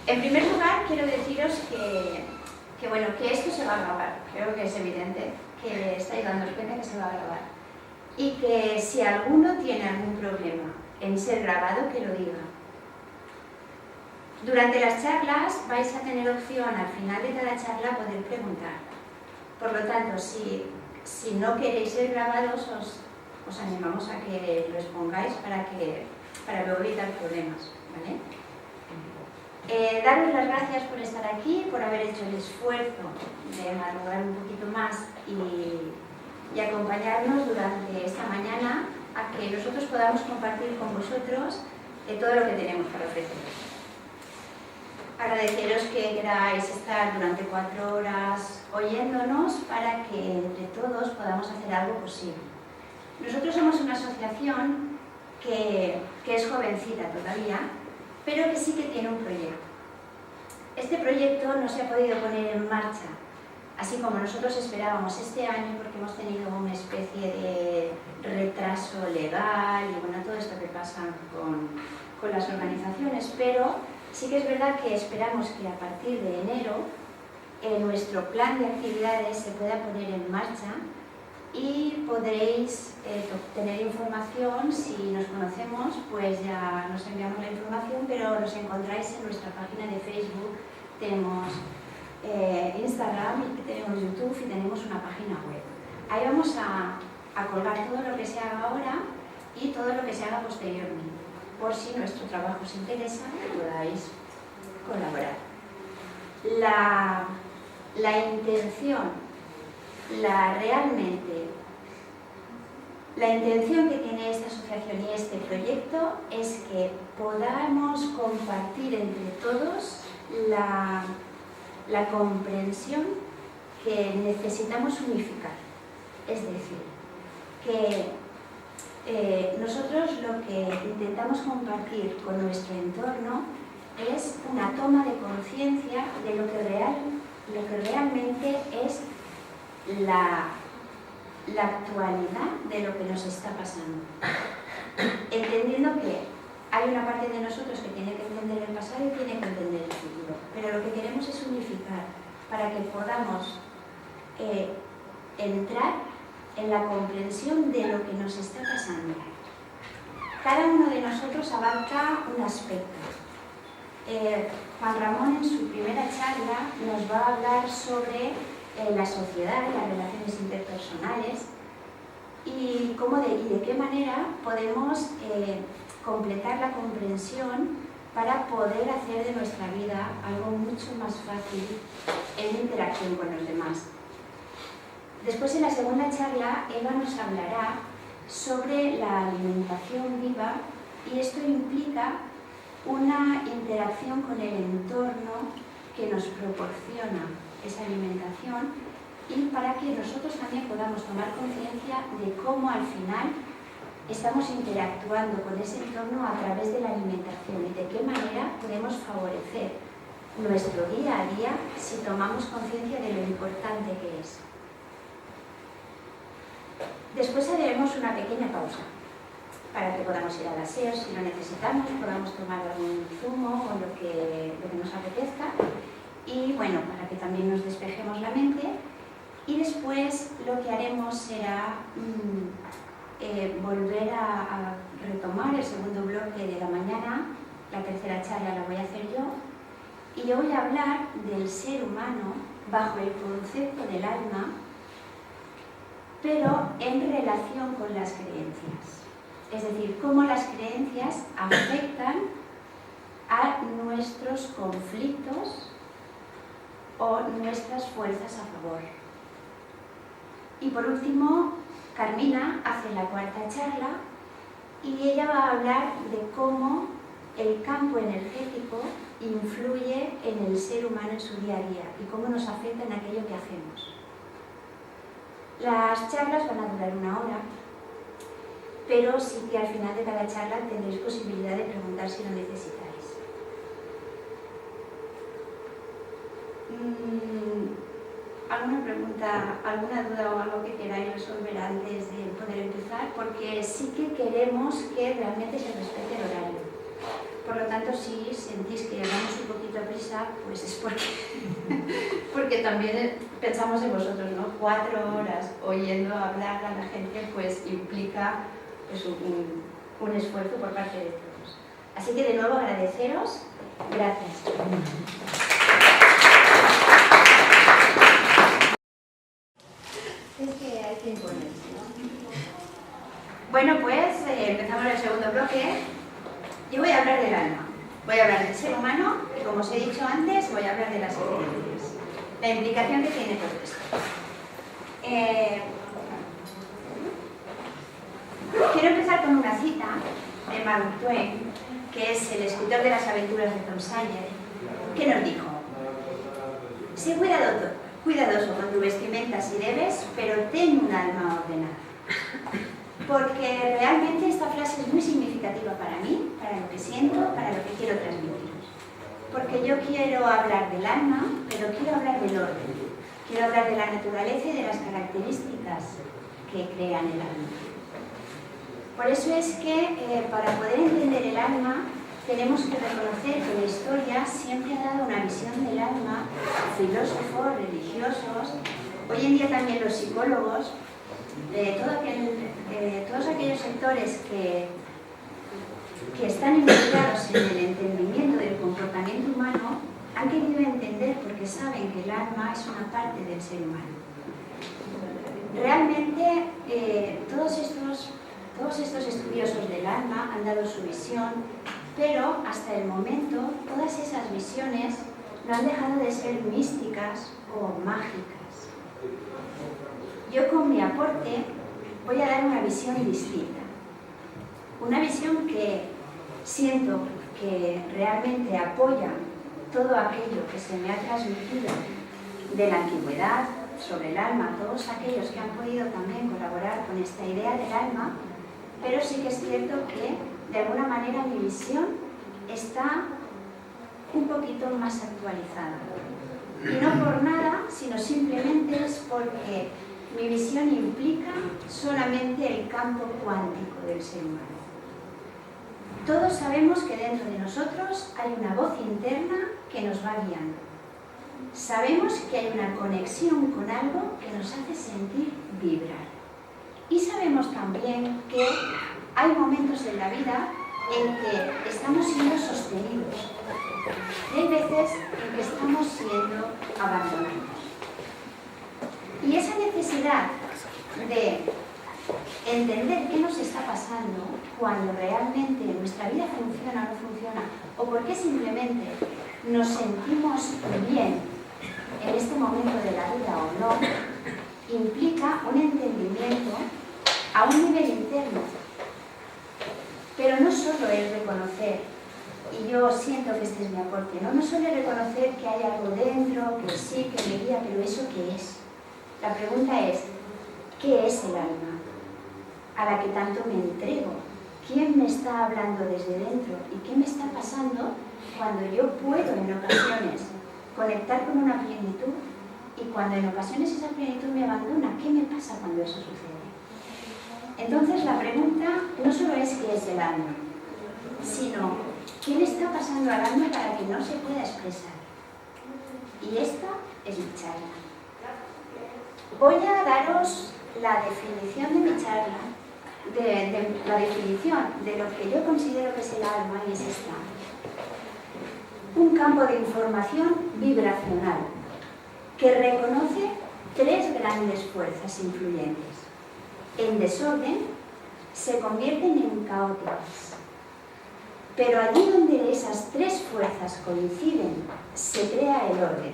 En primer lugar, quiero deciros que esto se va a grabar. Creo que es evidente que estáis dando cuenta que se va a grabar. Y que si alguno tiene algún problema en ser grabado, que lo diga. Durante las charlas vais a tener opción al final de cada charla poder preguntar. Por lo tanto, si no queréis ser grabados, os animamos a que lo expongáis para luego evitar problemas, ¿vale? Daros las gracias por estar aquí, por haber hecho el esfuerzo de madrugar un poquito más y acompañarnos durante esta mañana a que nosotros podamos compartir con vosotros todo lo que tenemos para ofreceros. Agradeceros que queráis estar durante 4 horas oyéndonos para que entre todos podamos hacer algo posible. Nosotros somos una asociación que es jovencita todavía, pero que sí que tiene un proyecto. Este proyecto no se ha podido poner en marcha, así como nosotros esperábamos este año, porque hemos tenido una especie de retraso legal y bueno, todo esto que pasa con las organizaciones, pero sí que es verdad que esperamos que a partir de enero nuestro plan de actividades se pueda poner en marcha y podréis tener información. Si nos conocemos, pues ya nos enviamos la información, pero nos encontráis en nuestra página de Facebook, tenemos Instagram, tenemos YouTube y tenemos una página web. Ahí vamos a colgar todo lo que se haga ahora y todo lo que se haga posteriormente, por si nuestro trabajo os interesa y podáis colaborar. La intención la intención que tiene esta asociación y este proyecto es que podamos compartir entre todos la comprensión que necesitamos unificar. Es decir, que nosotros lo que intentamos compartir con nuestro entorno es una toma de conciencia de lo que realmente es la actualidad de lo que nos está pasando, entendiendo que hay una parte de nosotros que tiene que entender el pasado y tiene que entender el futuro, pero lo que queremos es unificar para que podamos entrar en la comprensión de lo que nos está pasando. Cada uno de nosotros abarca un aspecto. Juan Ramón en su primera charla nos va a hablar sobre la sociedad y las relaciones interpersonales y de qué manera podemos completar la comprensión para poder hacer de nuestra vida algo mucho más fácil en interacción con los demás. Después, en la segunda charla, Eva nos hablará sobre la alimentación viva y esto implica una interacción con el entorno que nos proporciona esa alimentación y para que nosotros también podamos tomar conciencia de cómo al final estamos interactuando con ese entorno a través de la alimentación y de qué manera podemos favorecer nuestro día a día si tomamos conciencia de lo importante que es. Después haremos una pequeña pausa para que podamos ir al aseo si lo necesitamos, podamos tomar algún zumo o lo que nos apetezca y bueno, para que también nos despejemos la mente. Y después lo que haremos será volver a retomar el segundo bloque de la mañana. La tercera charla la voy a hacer yo y yo voy a hablar del ser humano bajo el concepto del alma, pero en relación con las creencias. Es decir, cómo las creencias afectan a nuestros conflictos o nuestras fuerzas a favor. Y por último, Carmina hace la cuarta charla y ella va a hablar de cómo el campo energético influye en el ser humano en su día a día y cómo nos afecta en aquello que hacemos. Las charlas van a durar 1 hora, pero sí que al final de cada charla tendréis posibilidad de preguntar si lo necesitáis. ¿Alguna pregunta, alguna duda o algo que queráis resolver antes de poder empezar? Porque sí que queremos que realmente se respete el horario. Por lo tanto, si sentís que vamos un poquito a prisa, pues es porque también pensamos en vosotros, ¿no? 4 horas oyendo hablar a la gente, pues implica pues, un esfuerzo por parte de todos. Así que de nuevo agradeceros. Gracias. Es que hay que imponerse, ¿no? Bueno, pues empezamos el segundo bloque. Yo voy a hablar del alma, voy a hablar del ser humano y, como os he dicho antes, voy a hablar de las experiencias, la implicación que tiene todo esto. Quiero empezar con una cita de Mark Twain, que es el escritor de las aventuras de Tom Sawyer, que nos dijo: sé cuidadoso con tu vestimenta si debes, pero ten un alma ordenada. Porque realmente esta frase es muy significativa para mí, para lo que siento, para lo que quiero transmitiros. Porque yo quiero hablar del alma, pero quiero hablar del orden. Quiero hablar de la naturaleza y de las características que crean el alma. Por eso es que para poder entender el alma tenemos que reconocer que la historia siempre ha dado una visión del alma a filósofos, religiosos, hoy en día también los psicólogos, todos aquellos sectores que están involucrados en el entendimiento del comportamiento humano han querido entender porque saben que el alma es una parte del ser humano. Realmente todos estos estudiosos del alma han dado su visión, pero hasta el momento todas esas visiones no han dejado de ser místicas o mágicas. Yo con mi aporte voy a dar una visión distinta, una visión que siento que realmente apoya todo aquello que se me ha transmitido de la antigüedad sobre el alma, todos aquellos que han podido también colaborar con esta idea del alma, pero sí que es cierto que de alguna manera mi visión está un poquito más actualizada. Y no por nada, sino simplemente es porque mi visión implica solamente el campo cuántico del ser humano. Todos sabemos que dentro de nosotros hay una voz interna que nos va guiando. Sabemos que hay una conexión con algo que nos hace sentir vibrar. Y sabemos también que hay momentos en la vida en que estamos siendo sostenidos. Y hay veces en que estamos siendo abandonados. Y esa necesidad de entender qué nos está pasando cuando realmente nuestra vida funciona o no funciona, o por qué simplemente nos sentimos bien en este momento de la vida o no, implica un entendimiento a un nivel interno. Pero no solo es reconocer, y yo siento que este es mi aporte, no solo es reconocer que hay algo dentro, que sí, que me guía, pero ¿eso qué es? La pregunta es, ¿qué es el alma a la que tanto me entrego? ¿Quién me está hablando desde dentro? ¿Y qué me está pasando cuando yo puedo en ocasiones conectar con una plenitud y cuando en ocasiones esa plenitud me abandona? ¿Qué me pasa cuando eso sucede? Entonces la pregunta no solo es qué es el alma, sino qué le está pasando al alma para que no se pueda expresar. Y esta es mi charla. Voy a daros la definición de mi charla, la definición de lo que yo considero que es el alma, y es esta: un campo de información vibracional que reconoce 3 grandes fuerzas influyentes. En desorden se convierten en caóticas, pero allí donde esas 3 fuerzas coinciden se crea el orden,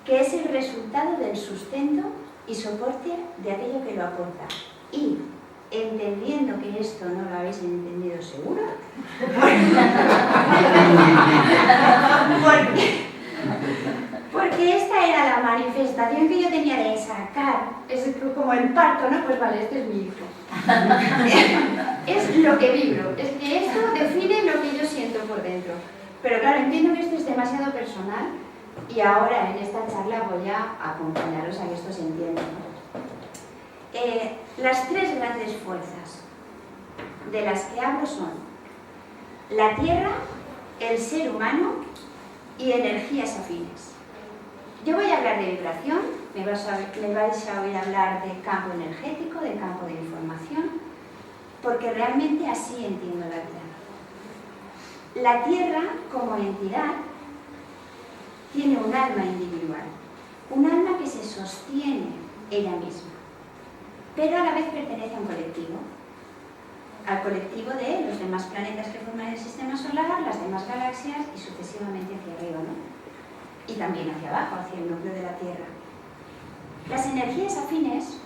que es el resultado del sustento y soporte de aquello que lo aporta. Y, entendiendo que esto no lo habéis entendido seguro, porque esta era la manifestación que yo tenía de sacar, es como el parto, ¿no? Pues vale, este es mi hijo. Es lo que vibro, es que esto define lo que yo siento por dentro. Pero claro, entiendo que esto es demasiado personal y ahora en esta charla voy a acompañaros a que esto se entienda. Las 3 grandes fuerzas de las que hablo son la tierra, el ser humano y energías afines. Yo voy a hablar de vibración, me vais a oír hablar de campo energético, de campo de información, porque realmente así entiendo la vida. La Tierra, como entidad, tiene un alma individual, un alma que se sostiene ella misma, pero a la vez pertenece a un colectivo, al colectivo de los demás planetas que forman el sistema solar, las demás galaxias y sucesivamente hacia arriba, ¿no? Y también hacia abajo, hacia el núcleo de la Tierra. Las energías afines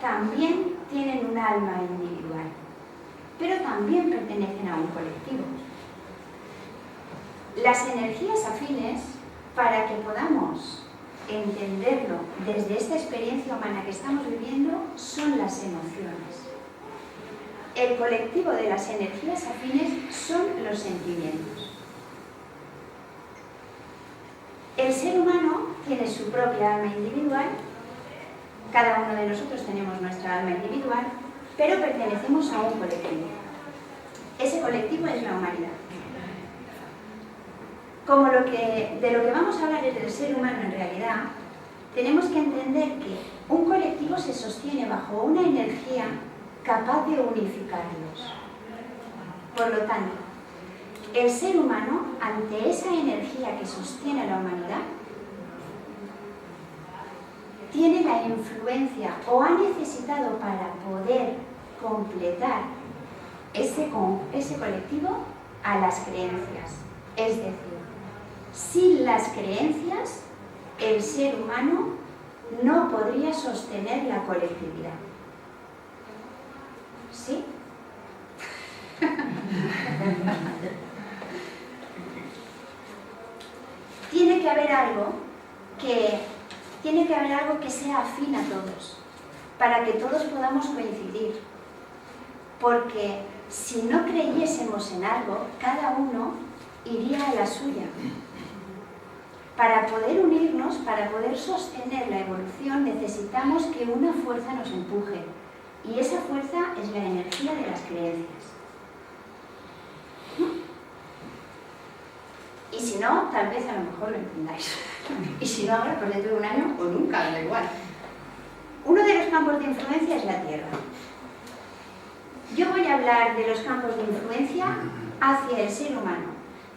también tienen un alma individual, pero también pertenecen a un colectivo. Las energías afines, para que podamos entenderlo desde esta experiencia humana que estamos viviendo, son las emociones. El colectivo de las energías afines son los sentimientos. El ser humano tiene su propia alma individual, cada uno de nosotros tenemos nuestra alma individual, pero pertenecemos a un colectivo. Ese colectivo es la humanidad. Como de lo que vamos a hablar es del ser humano en realidad, tenemos que entender que un colectivo se sostiene bajo una energía capaz de unificarlos. Por lo tanto, el ser humano, ante esa energía que sostiene a la humanidad, tiene la influencia o ha necesitado para poder completar ese colectivo a las creencias. Es decir, sin las creencias, el ser humano no podría sostener la colectividad. ¿Sí? Tiene que haber algo que sea afín a todos, para que todos podamos coincidir. Porque si no creyésemos en algo, cada uno iría a la suya. Para poder unirnos, para poder sostener la evolución, necesitamos que una fuerza nos empuje. Y esa fuerza es la energía de las creencias. Y si no, tal vez a lo mejor lo entendáis. Y si no ahora, pues dentro de un año o nunca, da igual. Uno de los campos de influencia es la Tierra. Yo voy a hablar de los campos de influencia hacia el ser humano,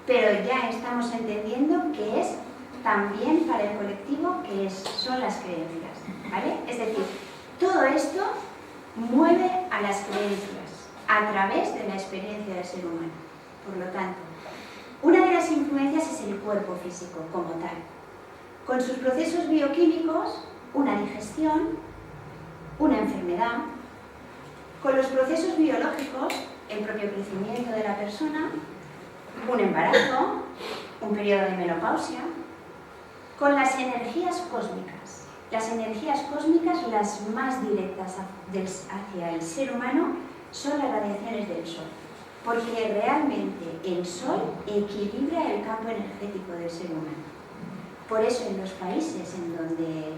pero ya estamos entendiendo que es también para el colectivo, que son las creencias, ¿vale? Es decir, todo esto mueve a las creencias a través de la experiencia del ser humano. Por lo tanto, una de las influencias es el cuerpo físico como tal, con sus procesos bioquímicos, una digestión, una enfermedad, con los procesos biológicos, el propio crecimiento de la persona, un embarazo, un periodo de menopausia, con las energías cósmicas. Las energías cósmicas, las más directas hacia el ser humano, son las radiaciones del Sol, porque realmente el Sol equilibra el campo energético del ser humano. Por eso en los países en donde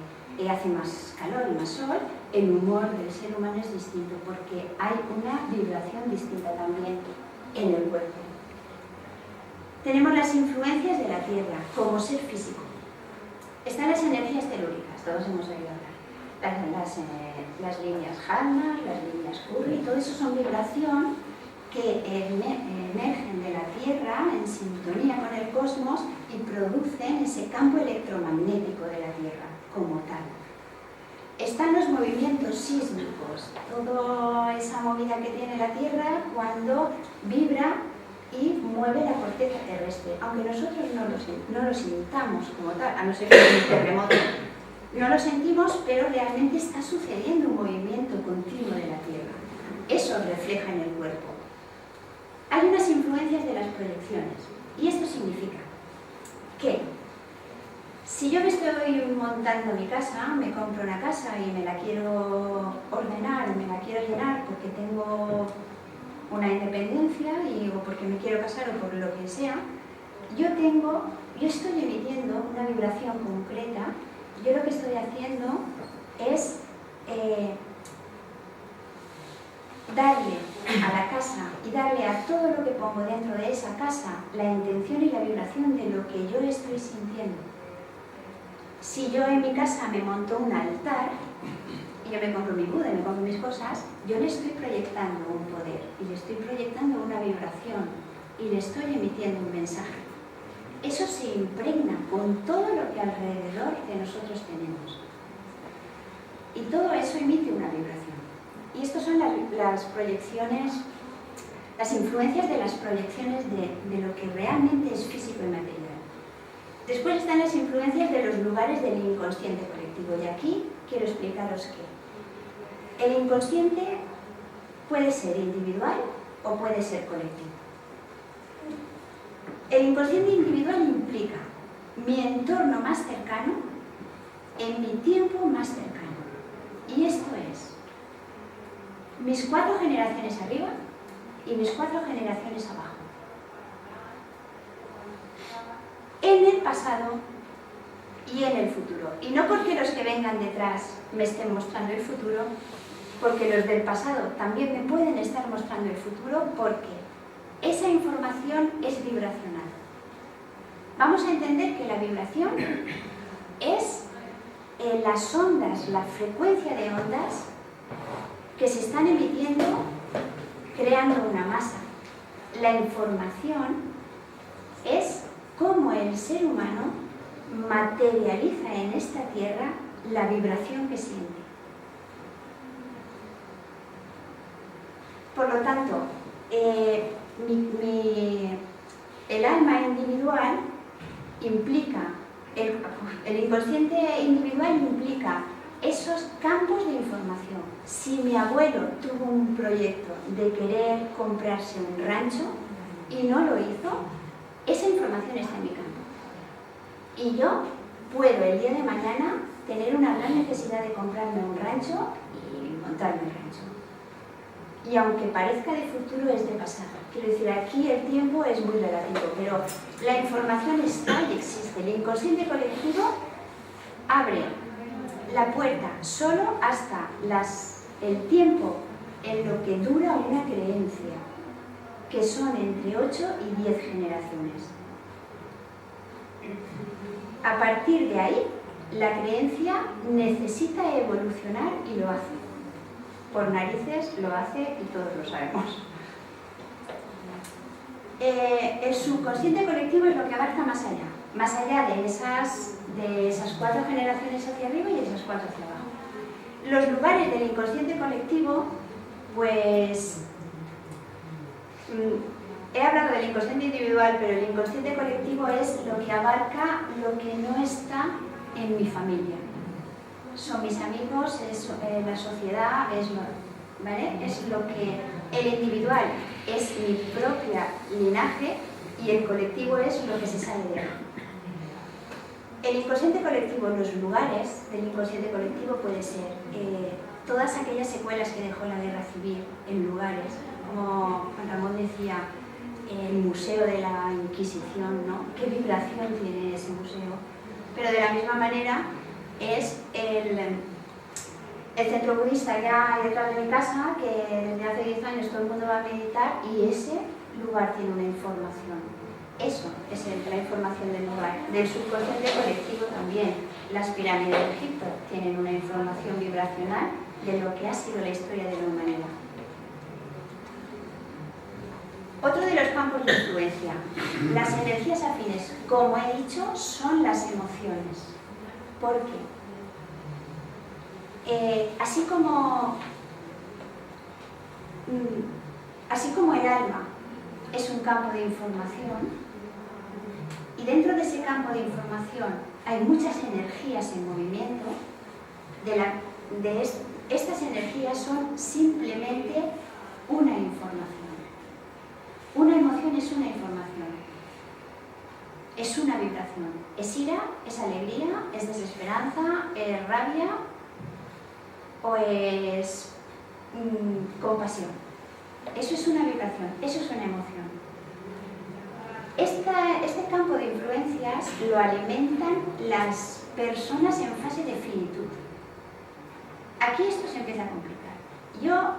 hace más calor y más sol, el humor del ser humano es distinto, porque hay una vibración distinta también en el cuerpo. Tenemos las influencias de la Tierra como ser físico. Están las energías telúricas, todos hemos oído hablar. Las líneas Hartmann, las líneas Curry, todo eso son vibración que emergen de la Tierra en sintonía con el cosmos y producen ese campo electromagnético de la Tierra como tal. Están los movimientos sísmicos, toda esa movida que tiene la Tierra cuando vibra y mueve la corteza terrestre, aunque nosotros no lo sintamos como tal, a no ser que sea un terremoto. No lo sentimos, pero realmente está sucediendo un movimiento continuo de la Tierra. Eso refleja en el cuerpo. Hay unas influencias de las proyecciones, y esto significa que si yo me estoy montando mi casa, me compro una casa y me la quiero ordenar, me la quiero llenar porque tengo una independencia o porque me quiero casar o por lo que sea, yo estoy emitiendo una vibración concreta. Yo lo que estoy haciendo es darle a la casa y darle a todo lo que pongo dentro de esa casa la intención y la vibración de lo que yo estoy sintiendo. Si yo en mi casa me monto un altar y yo me compro mi Buda y me compro mis cosas, yo le estoy proyectando un poder y le estoy proyectando una vibración y le estoy emitiendo un mensaje. Eso se impregna con todo lo que alrededor de nosotros tenemos. Y todo eso emite una vibración. Y estas son las proyecciones, las influencias de las proyecciones de lo que realmente es físico y material. Después están las influencias de los lugares del inconsciente colectivo. Y aquí quiero explicaros que el inconsciente puede ser individual o puede ser colectivo. El inconsciente individual implica mi entorno más cercano en mi tiempo más cercano. Y esto es mis 4 generaciones arriba y mis 4 generaciones abajo. En el pasado y en el futuro. Y no porque los que vengan detrás me estén mostrando el futuro, porque los del pasado también me pueden estar mostrando el futuro, porque esa información es vibracional. Vamos a entender que la vibración es las ondas, la frecuencia de ondas que se están emitiendo creando una masa. La información es cómo el ser humano materializa en esta tierra la vibración que siente. Por lo tanto, el alma individual implica, el inconsciente individual implica esos campos de información. Si mi abuelo tuvo un proyecto de querer comprarse un rancho y no lo hizo, esa información está en mi campo. Y yo puedo el día de mañana tener una gran necesidad de comprarme un rancho y montarme el rancho. Y aunque parezca de futuro, es de pasado. Quiero decir, aquí el tiempo es muy relativo, pero la información está y existe. El inconsciente colectivo abre la puerta solo hasta el tiempo en lo que dura una creencia, que son entre 8 y 10 generaciones. A partir de ahí, la creencia necesita evolucionar y lo hace. Por narices lo hace y todos lo sabemos. El subconsciente colectivo es lo que abarca más allá de esas 4 generaciones hacia arriba y esas 4 hacia abajo. Los lugares del inconsciente colectivo, pues he hablado del inconsciente individual, pero el inconsciente colectivo es lo que abarca lo que no está en mi familia. Son mis amigos, es la sociedad, ¿vale? Es lo que el individual es mi propia linaje y el colectivo es lo que se sale de él. El inconsciente colectivo, los lugares del inconsciente colectivo puede ser todas aquellas secuelas que dejó la guerra civil en lugares, como Juan Ramón decía, el Museo de la Inquisición, ¿no? ¿Qué vibración tiene ese museo? Pero de la misma manera es el centro budista que hay detrás de mi casa, que desde hace 10 años todo el mundo va a meditar y ese lugar tiene una información. Eso es la información del lugar. Del subconsciente colectivo también. Las pirámides de Egipto tienen una información vibracional de lo que ha sido la historia de la humanidad. Otro de los campos de influencia, las energías afines, como he dicho, son las emociones. ¿Por qué? Así como el alma es un campo de información, y dentro de ese campo de información hay muchas energías en movimiento, estas energías son simplemente una información. Una emoción es una información, es una vibración. Es ira, es alegría, es desesperanza, es rabia o es compasión. Eso es una vibración, eso es una emoción. Este campo de influencias lo alimentan las personas en fase de finitud. Aquí esto se empieza a complicar. Yo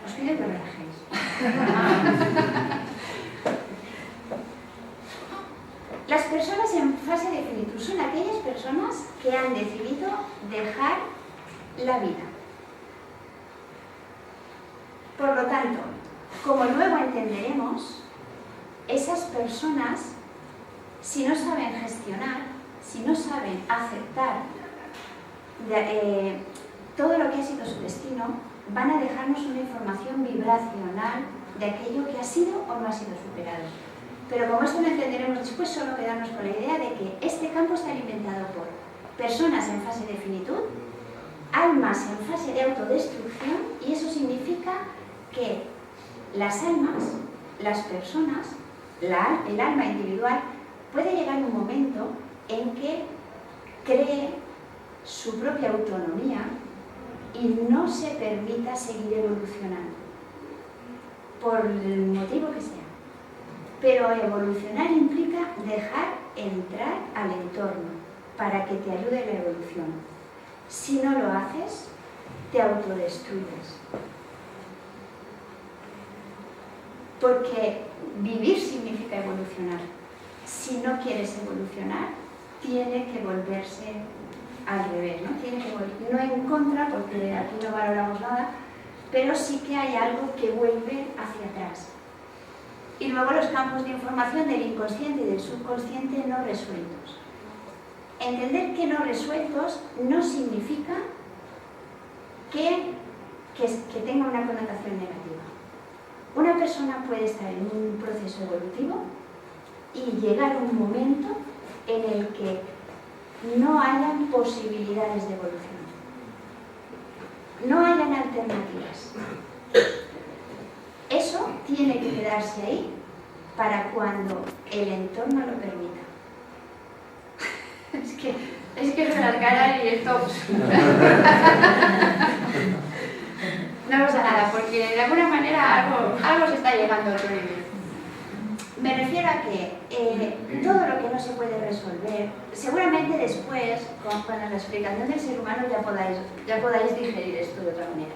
Os pido que os relajéis. Las personas en fase de finitud son aquellas personas que han decidido dejar la vida. Por lo tanto, como luego entenderemos, esas personas, si no saben gestionar, si no saben aceptar todo lo que ha sido su destino, van a dejarnos una información vibracional de aquello que ha sido o no ha sido superado. Pero como esto lo entenderemos después, solo quedarnos con la idea de que este campo está alimentado por personas en fase de finitud, almas en fase de autodestrucción, y eso significa que las almas, las personas, el alma individual, puede llegar un momento en que cree su propia autonomía y no se permita seguir evolucionando, por el motivo que sea. Pero evolucionar implica dejar entrar al entorno para que te ayude la evolución. Si no lo haces, te autodestruyes. Porque vivir significa evolucionar. Si no quieres evolucionar, tiene que volverse al revés, ¿no? Tiene que no en contra, porque aquí no valoramos nada, pero sí que hay algo que vuelve hacia atrás. Y luego los campos de información del inconsciente y del subconsciente no resueltos. Entender que no resueltos no significa que tenga una connotación negativa. Una persona puede estar en un proceso evolutivo y llegar un momento en el que no hayan posibilidades de evolución, no hayan alternativas. Eso tiene que quedarse ahí para cuando el entorno lo permita. Es que es la cara y esto... No pasa nada, porque de alguna manera algo se está llegando a otro nivel. Me refiero a que todo lo que no se puede resolver, seguramente después, con la explicación del ser humano, ya podáis digerir esto de otra manera.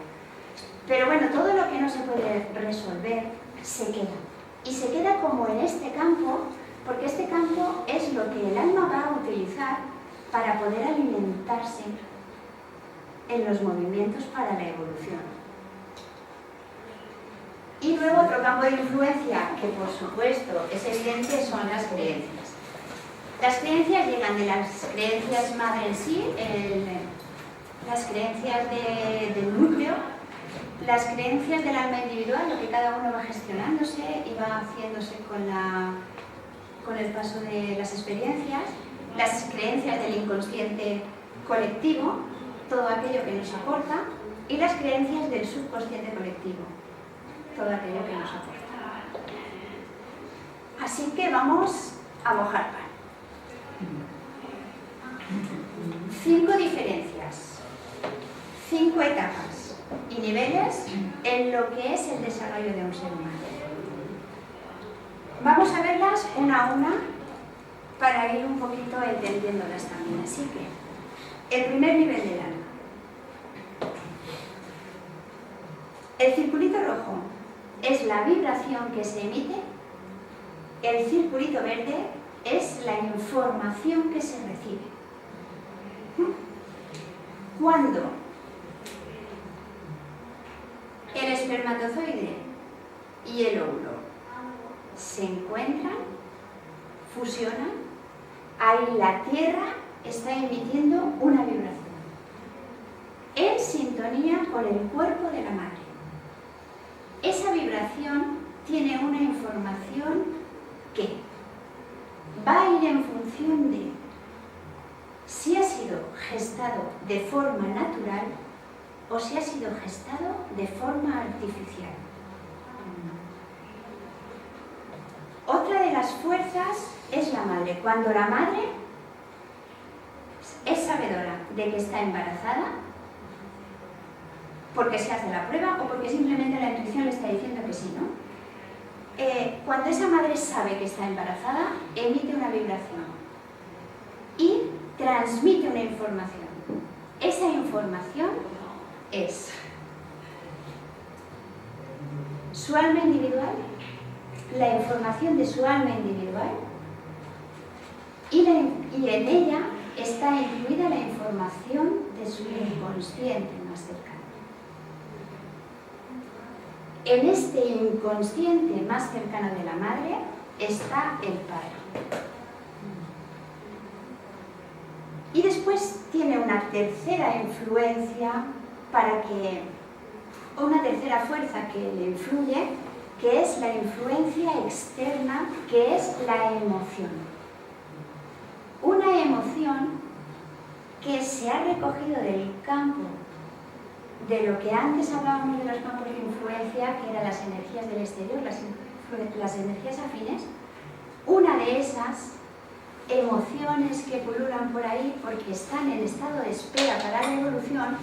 Pero bueno, todo lo que no se puede resolver se queda. Y se queda como en este campo, porque este campo es lo que el alma va a utilizar para poder alimentarse en los movimientos para la evolución. Y luego otro campo de influencia, que por supuesto es evidente, son las creencias. Las creencias llegan de las creencias madre en sí, las creencias del núcleo, las creencias del alma individual, lo que cada uno va gestionándose y va haciéndose con el paso de las experiencias, las creencias del inconsciente colectivo, todo aquello que nos aporta, y las creencias del subconsciente colectivo, todo aquello que nos aporta. Así que vamos a mojar pan. 5 diferencias, 5 etapas y niveles en lo que es el desarrollo de un ser humano. Vamos a verlas una a una para ir un poquito entendiéndolas también. Así que, el primer nivel del alma. El circulito rojo es la vibración que se emite, el circulito verde es la información que se recibe. Cuando el espermatozoide y el óvulo se encuentran, fusionan, ahí la Tierra está emitiendo una vibración en sintonía con el cuerpo de la madre. Esa vibración tiene una información que va a ir en función de si ha sido gestado de forma natural o si ha sido gestado de forma artificial. Otra de las fuerzas es la madre. Cuando la madre es sabedora de que está embarazada, porque se hace la prueba o porque simplemente la intuición le está diciendo que sí, ¿no? Cuando esa madre sabe que está embarazada, emite una vibración y transmite una información. Esa información es su alma individual, la información de su alma individual, y en ella está incluida la información de su inconsciente más cercano. En este inconsciente más cercano de la madre está el padre. Y después tiene una tercera influencia una tercera fuerza que le influye, que es la influencia externa, que es la emoción. Una emoción que se ha recogido del campo, de lo que antes hablábamos de los campos de influencia, que eran las energías del exterior, las energías afines. Una de esas emociones que pululan por ahí porque están en estado de espera para la evolución,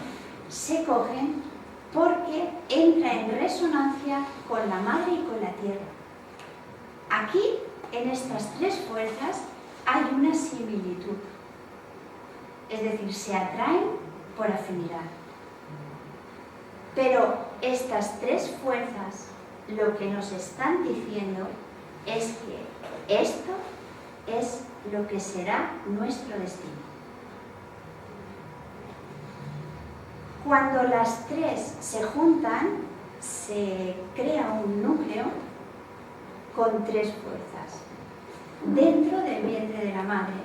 se cogen porque entra en resonancia con la madre y con la tierra. Aquí, en estas tres fuerzas, hay una similitud, es decir, se atraen por afinidad. Pero estas tres fuerzas lo que nos están diciendo es que esto es lo que será nuestro destino. Cuando las tres se juntan, se crea un núcleo con tres fuerzas. Dentro del vientre de la madre,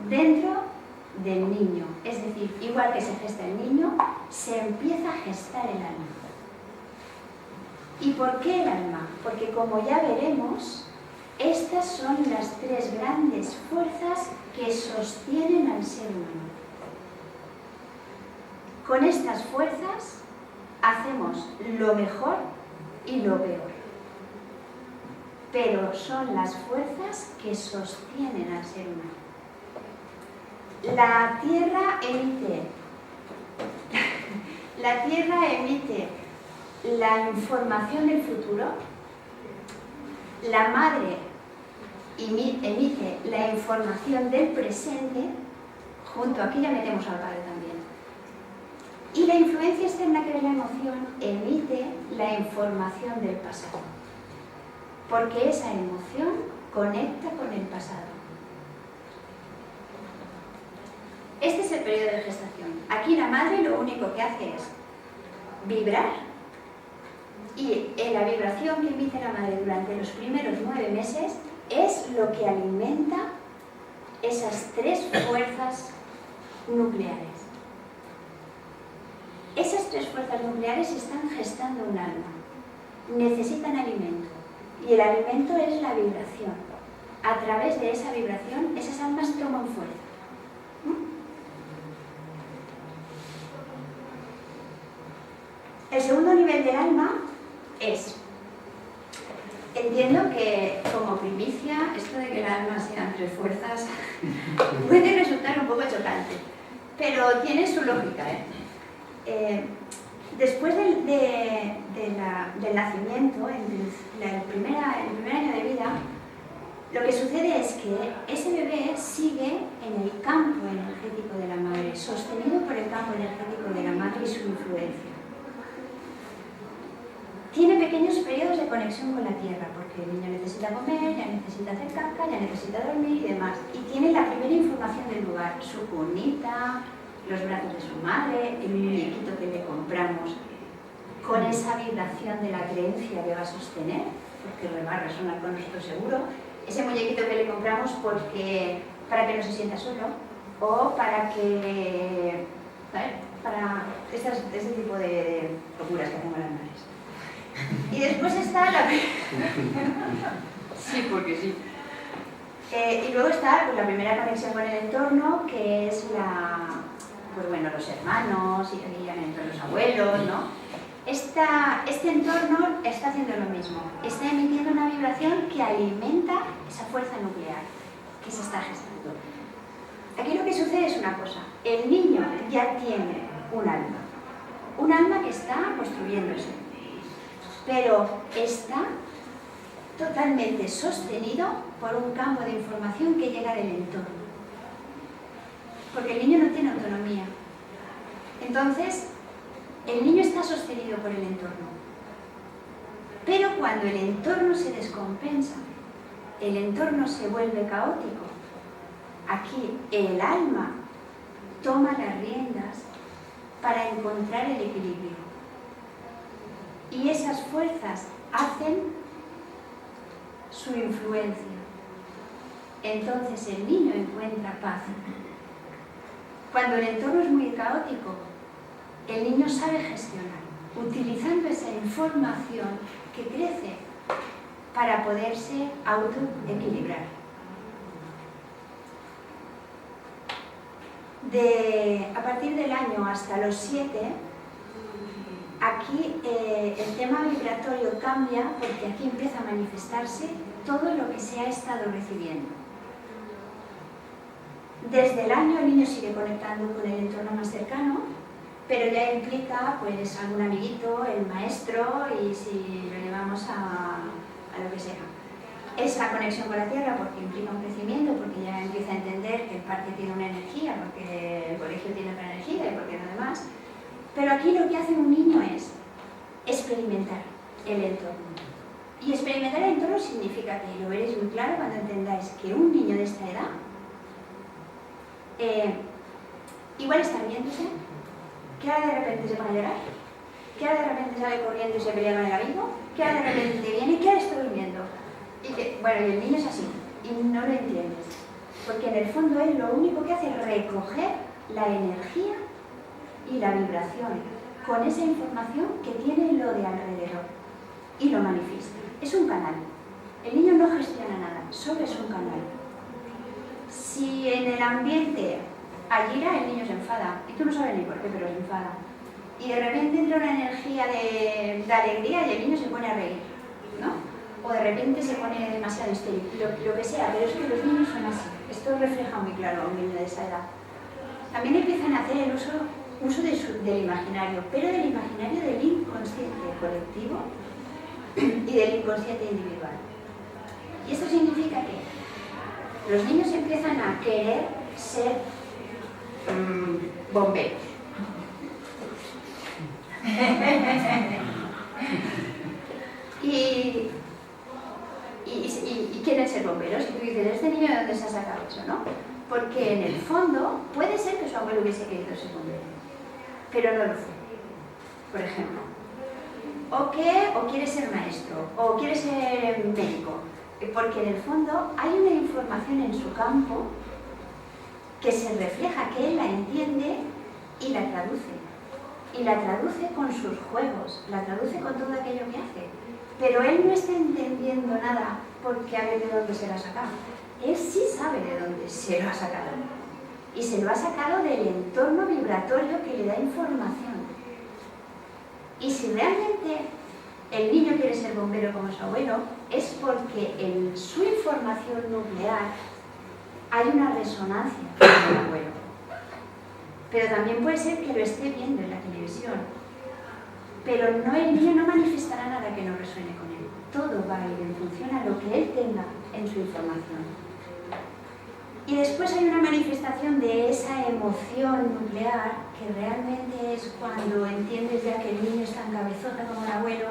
dentro del niño, es decir, igual que se gesta el niño, se empieza a gestar el alma. ¿Y por qué el alma? Porque como ya veremos, estas son las tres grandes fuerzas que sostienen al ser humano. Con estas fuerzas hacemos lo mejor y lo peor. Pero son las fuerzas que sostienen al ser humano. La Tierra emite la información del futuro, la madre emite la información del presente, junto aquí ya metemos al padre también. Y la influencia externa que es la emoción emite la información del pasado, porque esa emoción conecta con el pasado. Este es el periodo de gestación. Aquí la madre lo único que hace es vibrar, y en la vibración que emite la madre durante los primeros 9 meses es lo que alimenta esas tres fuerzas nucleares. Esas tres fuerzas nucleares están gestando un alma. Necesitan alimento. Y el alimento es la vibración. A través de esa vibración, esas almas toman fuerza. El segundo nivel del alma es, entiendo que como primicia, esto de que el alma sean tres fuerzas puede resultar un poco chocante, pero tiene su lógica, después del nacimiento, en el primer año de vida, lo que sucede es que ese bebé sigue en el campo energético de la madre, sostenido por el campo energético de la madre y su influencia. Tiene pequeños periodos de conexión con la tierra, porque el niño necesita comer, ya necesita hacer caca, ya necesita dormir y demás. Y tiene la primera información del lugar, su cunita, los brazos de su madre, el muñequito que le compramos, con esa vibración de la creencia que va a sostener, porque va a resonar con nosotros seguro, ese muñequito que le compramos para que no se sienta solo, o para que... ¿sabes? Para ese tipo de locuras que hacemos las madres. Y después está la... sí, porque sí. Y luego está la primera conexión con el entorno, que es los hermanos, y aquí ya entran los abuelos, ¿no? Este entorno está haciendo lo mismo, está emitiendo una vibración que alimenta esa fuerza nuclear que se está gestando. Aquí lo que sucede es una cosa, el niño ya tiene un alma que está construyéndose, pero está totalmente sostenido por un campo de información que llega del entorno, porque el niño no tiene autonomía. Entonces, el niño está sostenido por el entorno. Pero cuando el entorno se descompensa, el entorno se vuelve caótico, aquí el alma toma las riendas para encontrar el equilibrio. Y esas fuerzas hacen su influencia. Entonces el niño encuentra paz. Cuando el entorno es muy caótico, el niño sabe gestionar, utilizando esa información que crece para poderse autoequilibrar. A partir del año hasta los 7, aquí el tema vibratorio cambia porque aquí empieza a manifestarse todo lo que se ha estado recibiendo. Desde el año el niño sigue conectando con el entorno más cercano, pero ya implica pues algún amiguito, el maestro y si lo llevamos a lo que sea. Esa conexión con la tierra porque implica un crecimiento, porque ya empieza a entender que el parque tiene una energía, porque el colegio tiene otra energía y porque lo demás. Pero aquí lo que hace un niño es experimentar el entorno. Y experimentar el entorno significa que lo veréis muy claro cuando entendáis que un niño de esta edad igual está riéndose, que ahora de repente se pone a llorar, que ahora de repente sale corriendo y se pelea con el amigo, que ahora de repente viene y que ahora está durmiendo. Y que, bueno, y el niño es así, y no lo entiendes. Porque en el fondo él lo único que hace es recoger la energía y la vibración con esa información que tiene lo de alrededor y lo manifiesta. Es un canal. El niño no gestiona nada, solo es un canal. Si en el ambiente hay ira, el niño se enfada, y tú no sabes ni por qué, pero se enfada. Y de repente entra una energía de alegría y el niño se pone a reír, ¿no? O de repente se pone demasiado histérico, lo que sea, pero es que los niños son así. Esto refleja muy claro a un niño de esa edad. También empiezan a hacer el uso del imaginario, pero del imaginario del inconsciente colectivo y del inconsciente individual. Y esto significa que los niños empiezan a querer ser bomberos. y quieren ser bomberos. Y tú dices, ¿este niño de dónde se ha sacado eso, no? Porque en el fondo puede ser que su abuelo hubiese querido ser bombero, pero no lo fue, por ejemplo. O quiere ser maestro, o quiere ser médico, porque en el fondo hay una información en su campo que se refleja, que él la entiende y la traduce. Y la traduce con sus juegos, la traduce con todo aquello que hace. Pero él no está entendiendo nada porque a ver de dónde se lo ha sacado. Él sí sabe de dónde se lo ha sacado. Y se lo ha sacado del entorno vibratorio que le da información. Y si realmente el niño quiere ser bombero como su abuelo, es porque en su información nuclear hay una resonancia con el abuelo. Pero también puede ser que lo esté viendo en la televisión. Pero el niño no manifestará nada que no resuene con él. Todo va a ir en función a lo que él tenga en su información. Y después hay una manifestación de esa emoción nuclear que realmente es cuando entiendes ya que el niño es tan cabezota como el abuelo,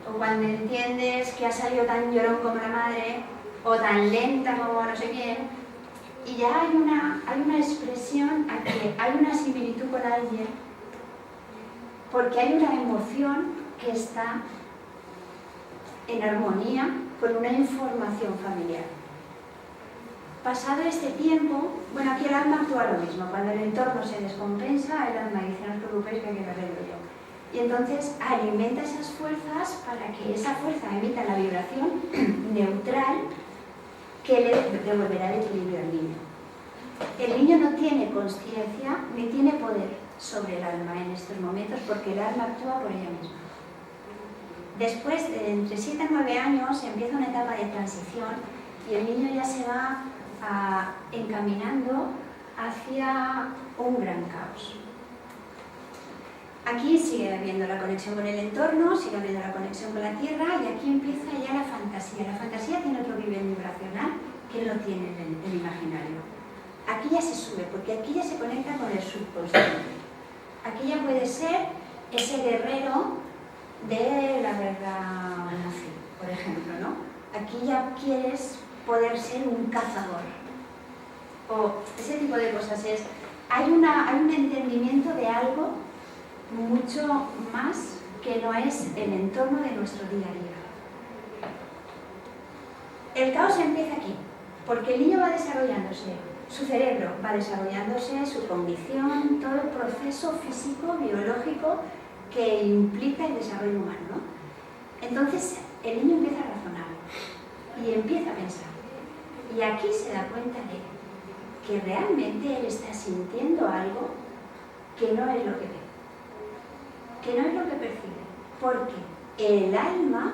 o cuando entiendes que ha salido tan llorón como la madre, o tan lenta como no sé quién, y ya hay una expresión a que hay una similitud con alguien, porque hay una emoción que está en armonía con una información familiar. Pasado este tiempo, bueno, aquí el alma actúa lo mismo. Cuando el entorno se descompensa, el alma dice, no os preocupéis que aquí lo arreglo yo. Y entonces alimenta esas fuerzas para que esa fuerza emita la vibración neutral que le devolverá el equilibrio al niño. El niño no tiene consciencia ni tiene poder sobre el alma en estos momentos porque el alma actúa por ella misma. Después, de entre 7 a 9 años, empieza una etapa de transición y el niño ya se va encaminando hacia un gran caos. Aquí sigue habiendo la conexión con el entorno, sigue habiendo la conexión con la tierra y aquí empieza ya la fantasía. La fantasía tiene otro nivel vibracional que no tiene el imaginario. Aquí ya se sube, porque aquí ya se conecta con el subconsciente. Aquí ya puede ser ese guerrero de la guerra nazi, por ejemplo, ¿no? Aquí ya quieres poder ser un cazador, o ese tipo de cosas. Hay un entendimiento de algo mucho más que no es el entorno de nuestro día a día. El caos empieza aquí, porque el niño va desarrollándose, su cerebro va desarrollándose, su cognición, todo el proceso físico, biológico que implica el desarrollo humano, ¿no? Entonces el niño empieza a razonar y empieza a pensar. Y aquí se da cuenta de que realmente él está sintiendo algo que no es lo que ve, que no es lo que percibe, porque el alma,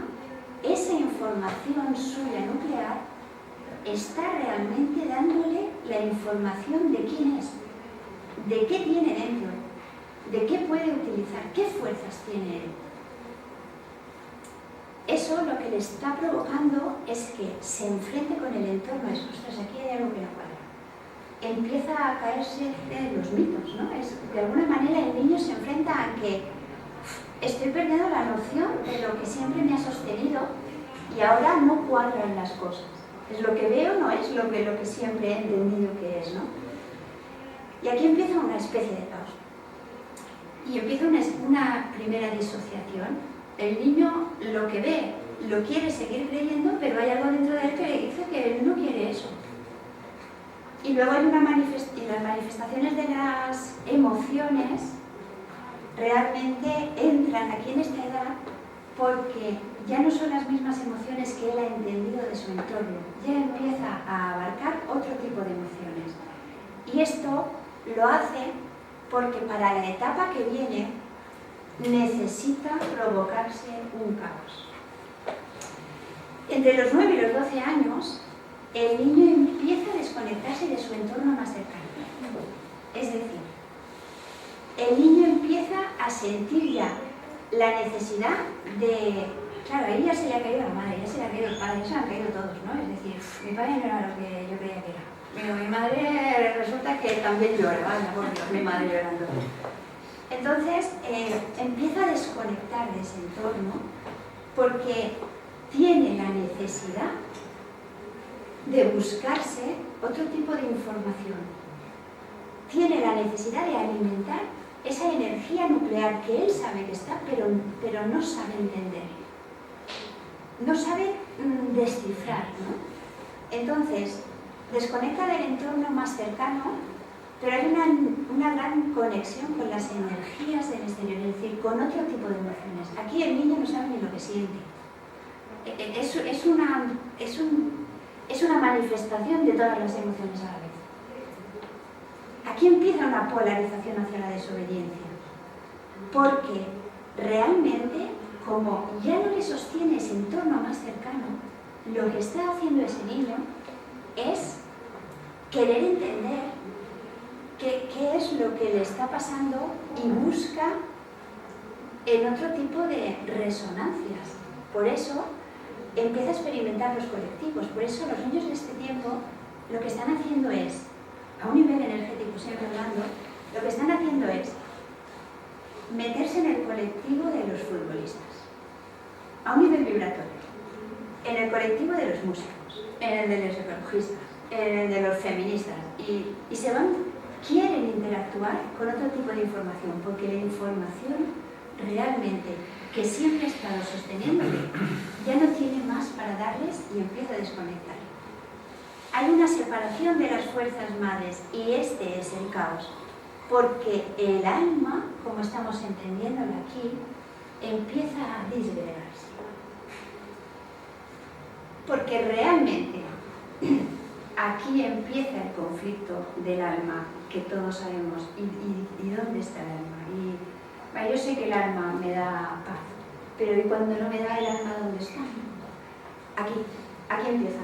esa información suya nuclear, está realmente dándole la información de quién es, de qué tiene dentro, de qué puede utilizar, qué fuerzas tiene él. Eso lo que le está provocando es que se enfrente con el entorno. Ostras, aquí hay algo que no cuadra. Empieza a caerse de los mitos, ¿no? De alguna manera el niño se enfrenta a que estoy perdiendo la noción de lo que siempre me ha sostenido y ahora no cuadran las cosas. Es lo que veo, no es lo que siempre he entendido que es, ¿no? Y aquí empieza una especie de caos. Y empieza una primera disociación. El niño lo que ve, lo quiere seguir creyendo, pero hay algo dentro de él que le dice que él no quiere eso. Y luego hay las manifestaciones de las emociones realmente entran aquí en esta edad porque ya no son las mismas emociones que él ha entendido de su entorno, ya empieza a abarcar otro tipo de emociones. Y esto lo hace porque para la etapa que viene necesita provocarse un caos. Entre los 9 y los 12 años, el niño empieza a desconectarse de su entorno más cercano. Es decir, el niño empieza a sentir ya la necesidad de... Claro, a ella se le ha caído la madre, ya se le ha caído el padre, ya se le han caído todos, ¿no? Es decir, mi padre no era lo que yo creía que era. Pero mi madre resulta que también llora, vaya, por Dios, mi madre llorando. Entonces, empieza a desconectar de ese entorno porque tiene la necesidad de buscarse otro tipo de información. Tiene la necesidad de alimentar esa energía nuclear que él sabe que está, pero no sabe entender. No sabe descifrar, ¿no? Entonces, desconecta del entorno más cercano, pero hay una gran conexión con las energías del exterior, es decir, con otro tipo de emociones. Aquí el niño no sabe ni lo que siente. Es una manifestación de todas las emociones a la vez. Aquí empieza una polarización hacia la desobediencia, porque realmente, como ya no le sostiene ese entorno más cercano, lo que está haciendo ese niño es querer entender qué es lo que le está pasando y busca en otro tipo de resonancias. Por eso empieza a experimentar los colectivos. Por eso los niños de este tiempo lo que están haciendo es, a un nivel energético siempre hablando, lo que están haciendo es meterse en el colectivo de los futbolistas, a un nivel vibratorio, en el colectivo de los músicos, en el de los ecologistas, en el de los feministas, y quieren interactuar con otro tipo de información, porque la información realmente que siempre ha estado sosteniéndole ya no tiene más para darles y empieza a desconectar. Hay una separación de las fuerzas madres y este es el caos, porque el alma, como estamos entendiéndolo aquí, empieza a disgregarse. Porque realmente aquí empieza el conflicto del alma, que todos sabemos, y dónde está el alma. Yo sé que el alma me da paz, pero ¿y cuando no me da el alma, dónde está? Aquí empieza.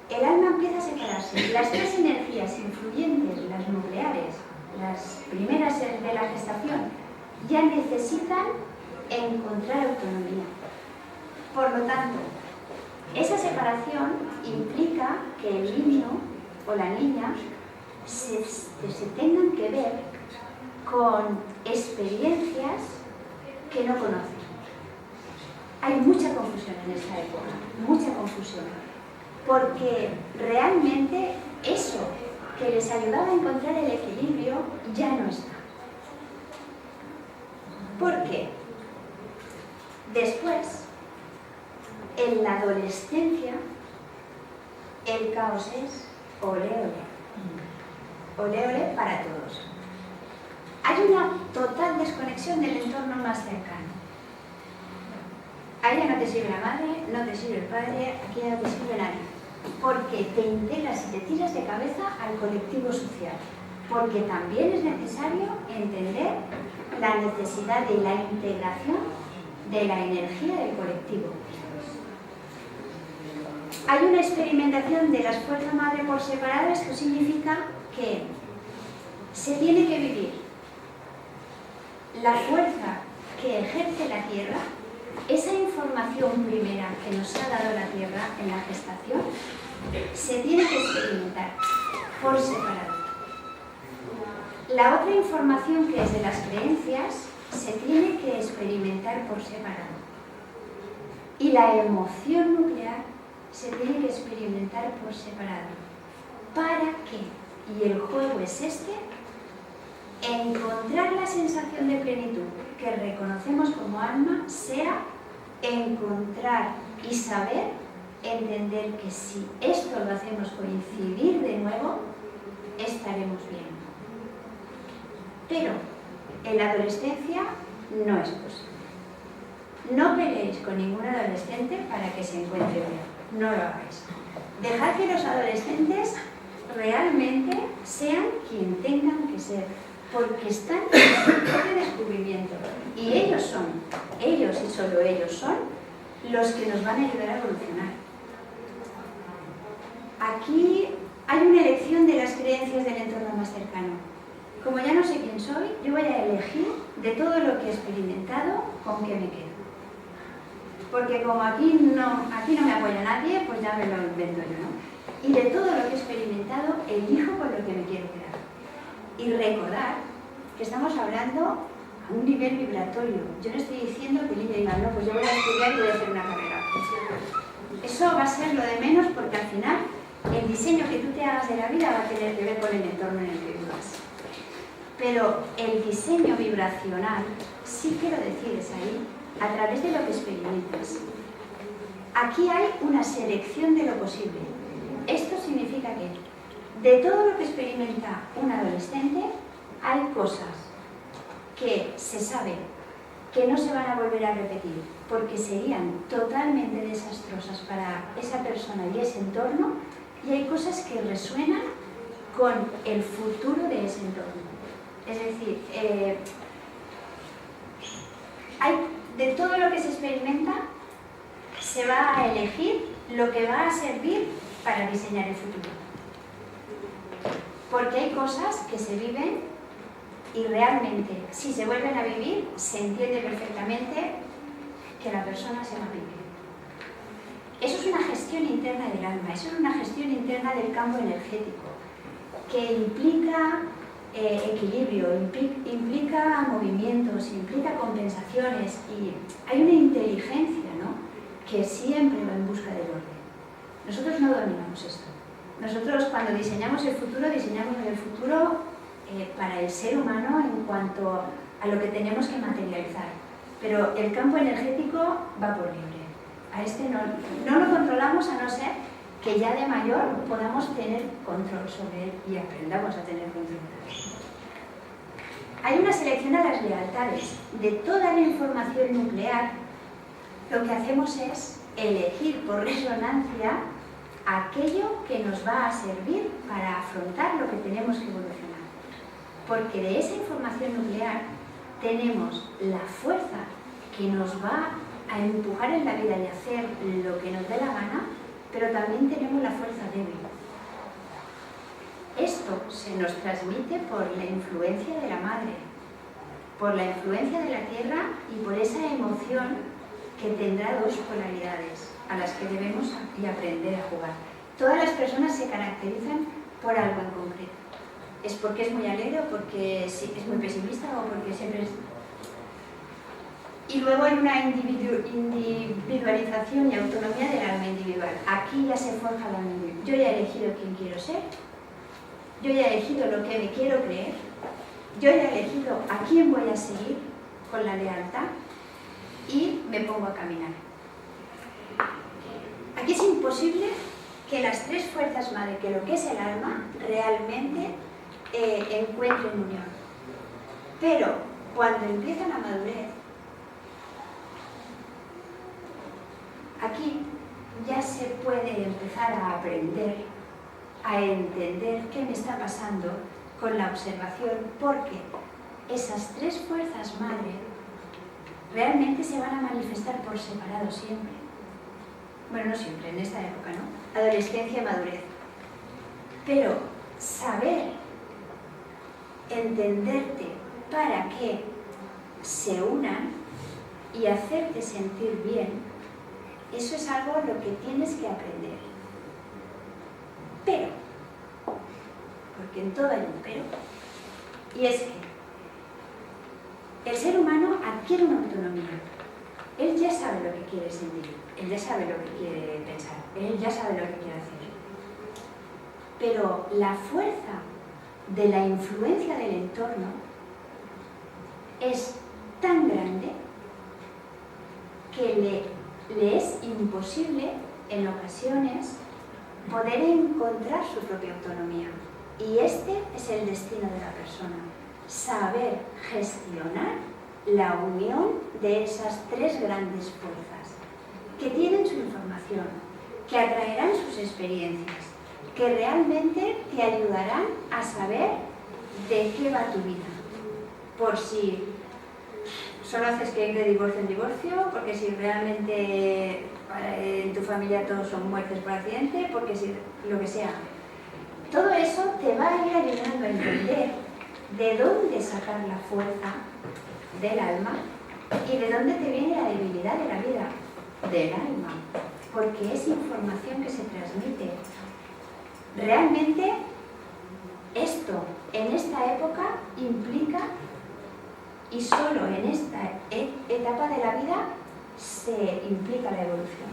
El alma empieza a separarse. Las tres energías influyentes, las nucleares, las primeras de la gestación, ya necesitan encontrar autonomía. Por lo tanto, esa separación implica que el niño o la niña se tengan que ver con experiencias que no conocen. hay mucha confusión en esta época, mucha confusión, porque realmente eso que les ayudaba a encontrar el equilibrio ya no está. ¿Por qué? Después, en la adolescencia, el caos es ole ole. Ole ole para todos. Hay una total desconexión del entorno más cercano. Ahí ya no te sirve la madre, no te sirve el padre, aquí ya no te sirve nadie. Porque te integras y te tiras de cabeza al colectivo social. Porque también es necesario entender la necesidad de la integración de la energía del colectivo. Hay una experimentación de las fuerzas madre por separado. Esto significa que se tiene que vivir la fuerza que ejerce la Tierra, esa información primera que nos ha dado la Tierra en la gestación, se tiene que experimentar por separado. La otra información, que es de las creencias, se tiene que experimentar por separado. Y la emoción nuclear se tiene que experimentar por separado. ¿Para qué? Y el juego es este: encontrar la sensación de plenitud que reconocemos como alma, sea encontrar y saber entender que si esto lo hacemos coincidir de nuevo, estaremos bien. Pero en la adolescencia no es posible. No peleéis con ningún adolescente para que se encuentre bien. No lo hagáis. Dejad que los adolescentes realmente sean quien tengan que ser, porque están en su propio descubrimiento. Y ellos y solo ellos son los que nos van a ayudar a evolucionar. Aquí hay una elección de las creencias del entorno más cercano. Como ya no sé quién soy, yo voy a elegir de todo lo que he experimentado con qué me quedo. Porque como aquí no me apoya nadie, pues ya me lo invento yo, ¿no? Y de todo lo que he experimentado, elijo con lo que me quiero quedar. Y recordar que estamos hablando a un nivel vibratorio. Yo no estoy diciendo que Lidia diga, no, pues yo voy a estudiar y voy a hacer una carrera. Eso va a ser lo de menos, porque al final el diseño que tú te hagas de la vida va a tener que ver con el entorno en el que vivas. Pero el diseño vibracional sí que lo decides ahí, a través de lo que experimentas. Aquí hay una selección de lo posible. Esto significa que de todo lo que experimenta un adolescente, hay cosas que se sabe que no se van a volver a repetir, porque serían totalmente desastrosas para esa persona y ese entorno, y hay cosas que resuenan con el futuro de ese entorno. Es decir, de todo lo que se experimenta, se va a elegir lo que va a servir para diseñar el futuro. Porque hay cosas que se viven y realmente, si se vuelven a vivir, se entiende perfectamente que la persona se va a vivir. Eso es una gestión interna del alma, eso es una gestión interna del campo energético, que implica equilibrio, implica movimientos, implica compensaciones, y hay una inteligencia, ¿no?, que siempre va en busca del orden. Nosotros no dominamos esto. Nosotros, cuando diseñamos el futuro para el ser humano en cuanto a lo que tenemos que materializar. Pero el campo energético va por libre. A este no lo controlamos, a no ser que ya de mayor podamos tener control sobre él y aprendamos a tener control. Hay una selección a las lealtades. De toda la información nuclear, lo que hacemos es elegir por resonancia aquello que nos va a servir para afrontar lo que tenemos que evolucionar. Porque de esa información nuclear tenemos la fuerza que nos va a empujar en la vida y hacer lo que nos dé la gana, pero también tenemos la fuerza débil. Esto se nos transmite por la influencia de la madre, por la influencia de la tierra y por esa emoción que tendrá dos polaridades a las que debemos aprender a jugar. Todas las personas se caracterizan por algo en concreto. ¿Es porque es muy alegre o porque es muy pesimista o porque siempre es...? Y luego hay una individualización y autonomía del alma individual. Aquí ya se forja la alma individual. Yo ya he elegido quién quiero ser, yo ya he elegido lo que me quiero creer, yo ya he elegido a quién voy a seguir con la lealtad y me pongo a caminar. Aquí es imposible que las tres fuerzas madre, que lo que es el alma, realmente encuentren unión. Pero cuando empieza la madurez, aquí ya se puede empezar a aprender, a entender qué me está pasando con la observación, porque esas tres fuerzas madre realmente se van a manifestar por separado siempre. Bueno, no siempre, en esta época, ¿no? Adolescencia y madurez. Pero saber entenderte para que se unan y hacerte sentir bien, eso es algo lo que tienes que aprender. Pero, porque en todo hay un pero, y es que el ser humano adquiere una autonomía. Él ya sabe lo que quiere sentir, él ya sabe lo que quiere pensar, él ya sabe lo que quiere hacer. Pero la fuerza de la influencia del entorno es tan grande que le es imposible en ocasiones poder encontrar su propia autonomía. Y este es el destino de la persona, saber gestionar la unión de esas tres grandes fuerzas que tienen su información, que atraerán sus experiencias, que realmente te ayudarán a saber de qué va tu vida. Por si solo haces que ir de divorcio en divorcio, porque si realmente en tu familia todos son muertes por accidente, porque si lo que sea. Todo eso te va a ir ayudando a entender de dónde sacar la fuerza del alma y de dónde te viene la debilidad de la vida del alma, porque es información que se transmite. Realmente esto en esta época implica, y solo en esta etapa de la vida se implica la evolución.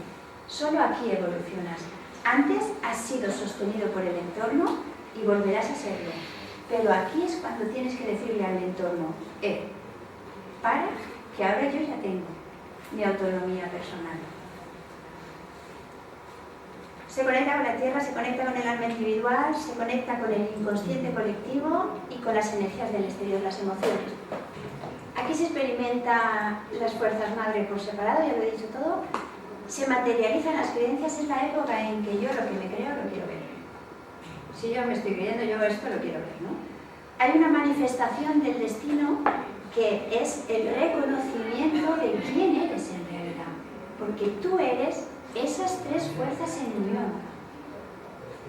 Solo aquí evolucionas. Antes has sido sostenido por el entorno y volverás a serlo. Pero aquí es cuando tienes que decirle al entorno, para, que ahora yo ya tengo mi autonomía personal. Se conecta con la tierra, se conecta con el alma individual, se conecta con el inconsciente colectivo y con las energías del exterior, las emociones. Aquí se experimentan las fuerzas madre por separado, ya lo he dicho todo. Se materializan las creencias, es la época en que yo lo que me creo lo quiero ver. Si yo me estoy creyendo, yo esto lo quiero ver, ¿no? Hay una manifestación del destino que es el reconocimiento de quién eres en realidad. Porque tú eres esas tres fuerzas en unión.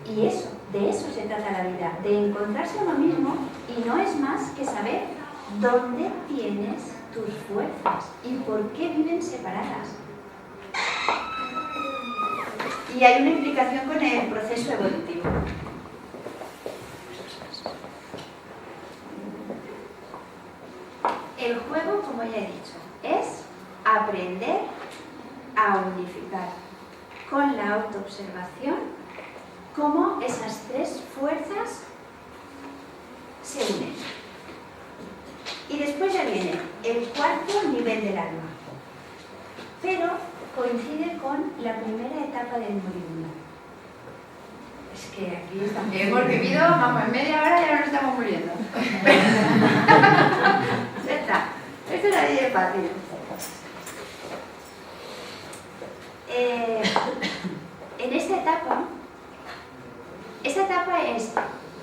Y eso, de eso se trata la vida, de encontrarse a uno mismo, y no es más que saber dónde tienes tus fuerzas y por qué viven separadas. Y hay una implicación con el proceso evolutivo. El juego, como ya he dicho, es aprender a unificar con la autoobservación cómo esas tres fuerzas se unen. Y después ya viene el cuarto nivel del alma, pero coincide con la primera etapa del moribundo. Es que aquí estamos... Hemos vivido, vamos, en media hora ya nos estamos muriendo. Ya está. Esto es así de fácil. En esta etapa es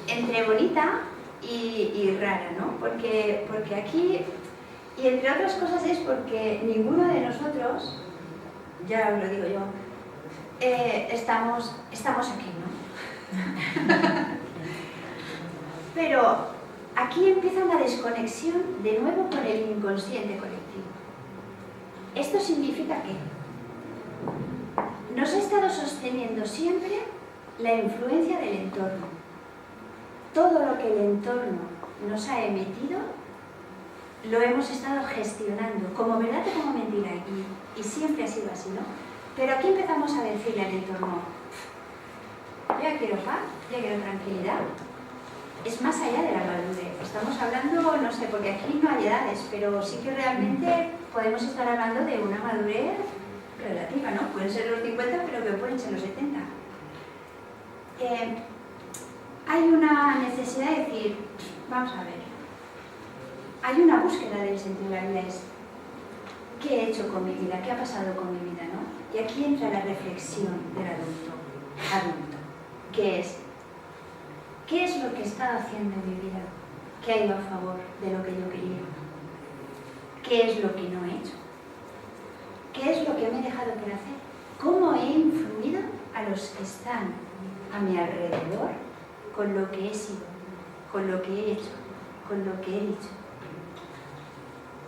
entre bonita y rara, ¿no? Porque aquí, y entre otras cosas es porque ninguno de nosotros, ya os lo digo yo, estamos aquí, ¿no? Pero aquí empieza la desconexión de nuevo con el inconsciente colectivo. Esto significa que nos ha estado sosteniendo siempre la influencia del entorno. Todo lo que el entorno nos ha emitido lo hemos estado gestionando, como verdad o como y siempre ha sido así, ¿no? Pero aquí empezamos a decirle al entorno, ya quiero paz, ya quiero tranquilidad. Es más allá de la madurez. Estamos hablando, no sé, porque aquí no hay edades, pero sí que realmente podemos estar hablando de una madurez relativa, ¿no? Pueden ser los 50, pero que pueden ser los 70. Hay una necesidad de decir, vamos a ver, hay una búsqueda del sentido de la vida, es ¿qué he hecho con mi vida? ¿Qué ha pasado con mi vida? ¿No? Y aquí entra la reflexión del adulto, que es, ¿qué es lo que he estado haciendo en mi vida que ha ido a favor de lo que yo quería? ¿Qué es lo que no he hecho? ¿Qué es lo que me he dejado por hacer? ¿Cómo he influido a los que están a mi alrededor con lo que he sido, con lo que he hecho, con lo que he dicho?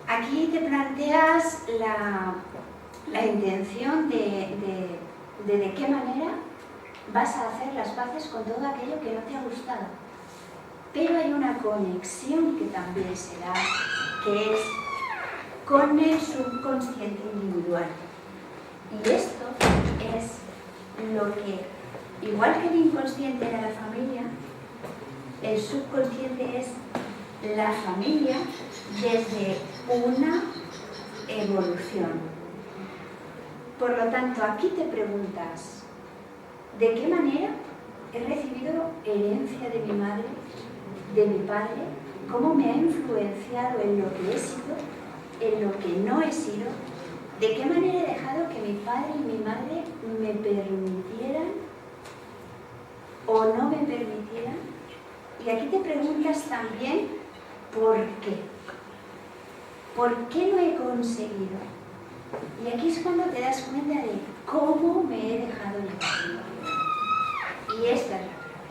Aquí te planteas la intención de qué manera vas a hacer las paces con todo aquello que no te ha gustado. Pero hay una conexión que también se da, que es con el subconsciente individual. Y esto es lo que, igual que el inconsciente era la familia, el subconsciente es la familia desde una evolución. Por lo tanto, aquí te preguntas, ¿de qué manera he recibido herencia de mi madre, de mi padre? ¿Cómo me ha influenciado en lo que he sido, en lo que no he sido? ¿De qué manera he dejado que mi padre y mi madre me permitieran o no me permitieran? Y aquí te preguntas también, ¿por qué? ¿Por qué no he conseguido? Y aquí es cuando te das cuenta de cómo me he dejado llevar. Y esta es la clave.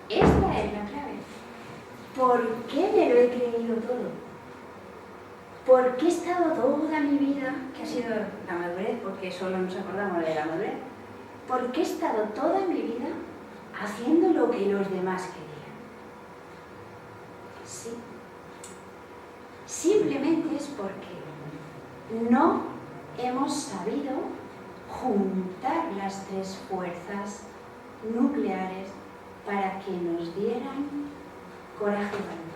Esta es la clave. ¿Por qué me lo he creído todo? ¿Por qué he estado toda mi vida, que ha sido la madurez, porque solo nos acordamos de la madurez? ¿Por qué he estado toda mi vida haciendo lo que los demás querían? Sí. Simplemente es porque no hemos sabido juntar las tres fuerzas nucleares para que nos dieran coraje y valor,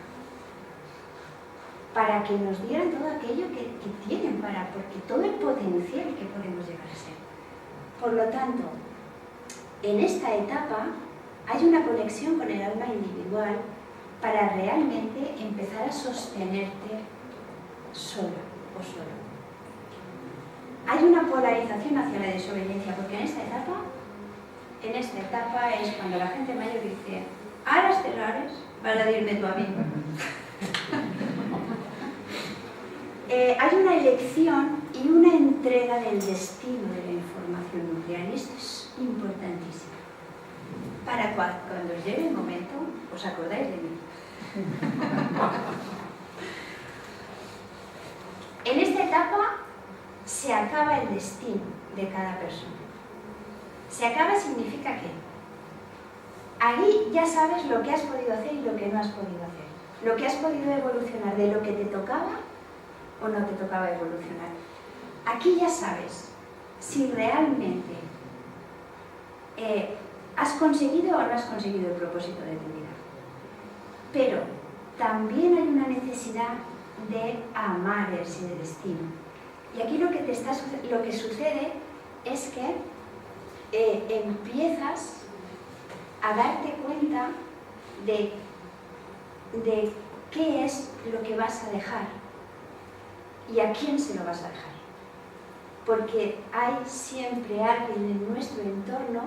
para que nos dieran todo aquello que tienen, porque todo el potencial que podemos llegar a ser. Por lo tanto, en esta etapa hay una conexión con el alma individual para realmente empezar a sostenerte sola o solo. Hay una polarización hacia la desobediencia, porque en esta etapa es cuando la gente mayor dice, ahora te lares, vas a decirme tú a mí. Hay una elección y una entrega del destino de la información nuclear, y esto es importantísimo. Para cuando os llegue el momento, os acordáis de mí. En esta etapa se acaba el destino de cada persona. Se acaba significa que ahí ya sabes lo que has podido hacer y lo que no has podido hacer. Lo que has podido evolucionar de lo que te tocaba o no te tocaba evolucionar. Aquí ya sabes si realmente has conseguido o no has conseguido el propósito de tu vida. Pero también hay una necesidad de amar ese destino. Y aquí lo que sucede es que empiezas a darte cuenta de qué es lo que vas a dejar y a quién se lo vas a dejar. Porque hay siempre alguien en nuestro entorno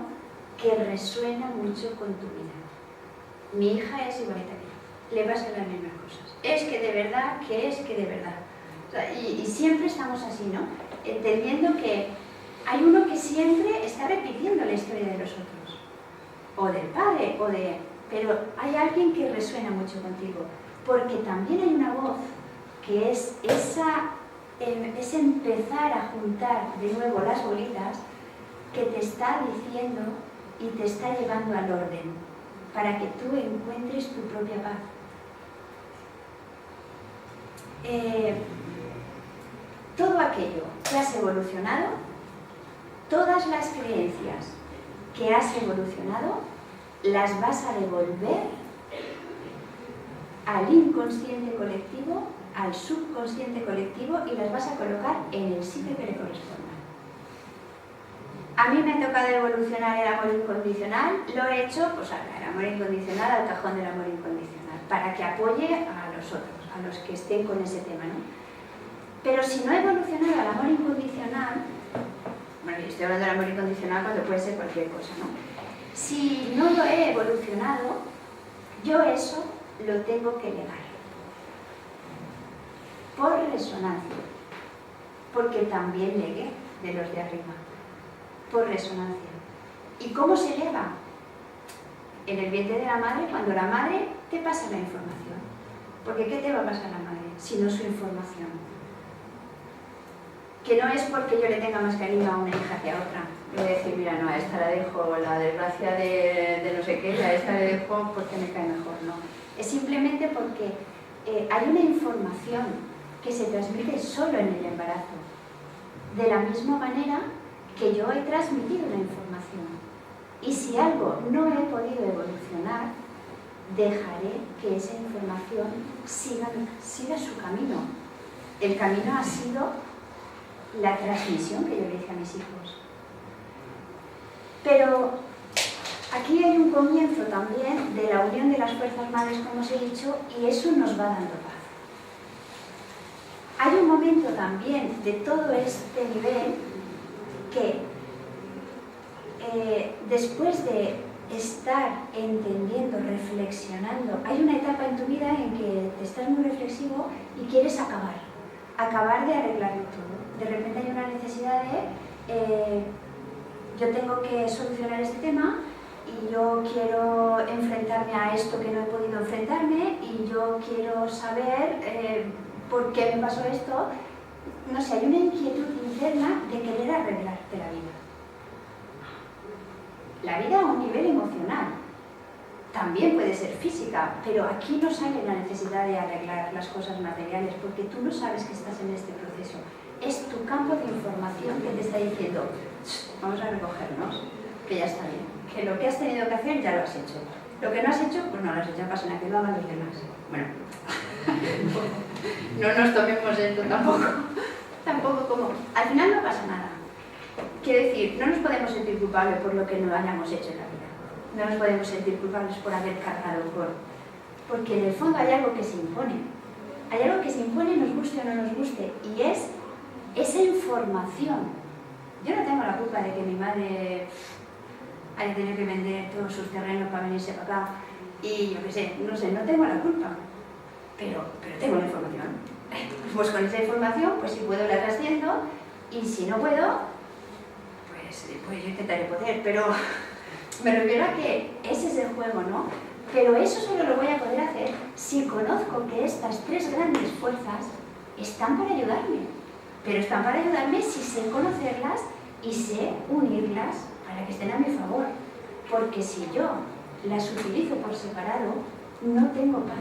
que resuena mucho con tu vida. Mi hija es igualita que yo, le pasan las mismas cosas. Es que de verdad. O sea, y siempre estamos así, ¿no? Entendiendo que hay uno que siempre está repitiendo la historia de los otros. O del padre, pero hay alguien que resuena mucho contigo. Porque también hay una voz que es empezar a juntar de nuevo las bolitas que te está diciendo y te está llevando al orden para que tú encuentres tu propia paz. todo aquello que has evolucionado, todas las creencias que has evolucionado, las vas a devolver al inconsciente colectivo, al subconsciente colectivo, y las vas a colocar en el sitio que le corresponda. A mí me ha tocado evolucionar el amor incondicional, lo he hecho, pues el amor incondicional al cajón del amor incondicional, para que apoye a los otros, a los que estén con ese tema, ¿no? Pero si no he evolucionado al amor incondicional, bueno, yo estoy hablando del amor incondicional cuando puede ser cualquier cosa, ¿no? Si no lo he evolucionado, yo eso lo tengo que negar. Por resonancia. Porque también negué de los de arriba. Por resonancia. ¿Y cómo se eleva? En el vientre de la madre, cuando la madre te pasa la información. Porque ¿qué te va a pasar a la madre si no su información? Que no es porque yo le tenga más cariño a una hija que a otra. Voy a decir, mira, no, a esta la dejo, la desgracia de no sé qué, a esta le dejo porque me cae mejor. No. Es simplemente porque hay una información que se transmite solo en el embarazo. De la misma manera que yo he transmitido una información. Y si algo no he podido evolucionar, dejaré que esa información siga su camino. El camino ha sido la transmisión que yo le hice a mis hijos. Pero aquí hay un comienzo también de la unión de las fuerzas madres, como os he dicho, y eso nos va dando paz. Hay un momento también de todo este nivel que después de estar entendiendo, reflexionando, hay una etapa en tu vida en que estás muy reflexivo y quieres acabar de arreglarlo todo. De repente hay una necesidad de yo tengo que solucionar este tema y yo quiero enfrentarme a esto que no he podido enfrentarme y yo quiero saber por qué me pasó esto. No sé, hay una inquietud interna de querer arreglarte la vida. La vida a un nivel emocional. También puede ser física, pero aquí no sale la necesidad de arreglar las cosas materiales porque tú no sabes que estás en este proceso. Es tu campo de información que te está diciendo, vamos a recogernos, que ya está bien, que lo que has tenido que hacer ya lo has hecho. Lo que no has hecho, pues no lo has hecho, ya pasa nada, que lo hagan los demás. Bueno, no nos tomemos esto tampoco como... Al final no pasa nada. Quiero decir, no nos podemos sentir culpables por lo que no hayamos hecho en la vida. No nos podemos sentir culpables por haber cargado porque en el fondo hay algo que se impone. Hay algo que se impone, nos guste o no nos guste, y es esa información. Yo no tengo la culpa de que mi madre haya tenido que vender todos sus terrenos para venirse para acá, y yo qué sé, no tengo la culpa, pero tengo la información. Pues con esa información, pues si puedo la trasciendo, y si no puedo, pues yo intentaré poder, pero me refiero a que ese es el juego, ¿no? Pero eso solo lo voy a poder hacer si conozco que estas tres grandes fuerzas están para ayudarme. Pero están para ayudarme si sé conocerlas y sé unirlas para que estén a mi favor. Porque si yo las utilizo por separado, no tengo paz.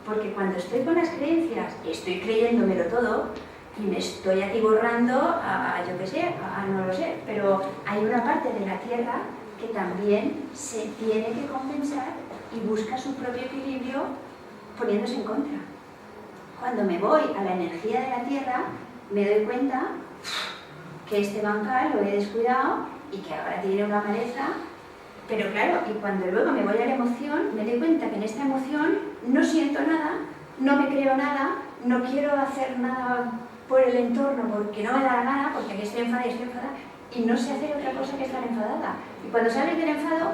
Porque cuando estoy con las creencias, estoy creyéndomelo todo y me estoy atiborrando yo qué sé, no lo sé, pero hay una parte de la Tierra que también se tiene que compensar y busca su propio equilibrio poniéndose en contra. Cuando me voy a la energía de la Tierra, me doy cuenta que este bancal lo he descuidado y que ahora tiene una maleza, pero claro, y cuando luego me voy a la emoción, me doy cuenta que en esta emoción no siento nada, no me creo nada, no quiero hacer nada por el entorno porque no me da la gana, porque aquí estoy enfadada y no sé hacer otra cosa que estar enfadada. Y cuando sales del enfado,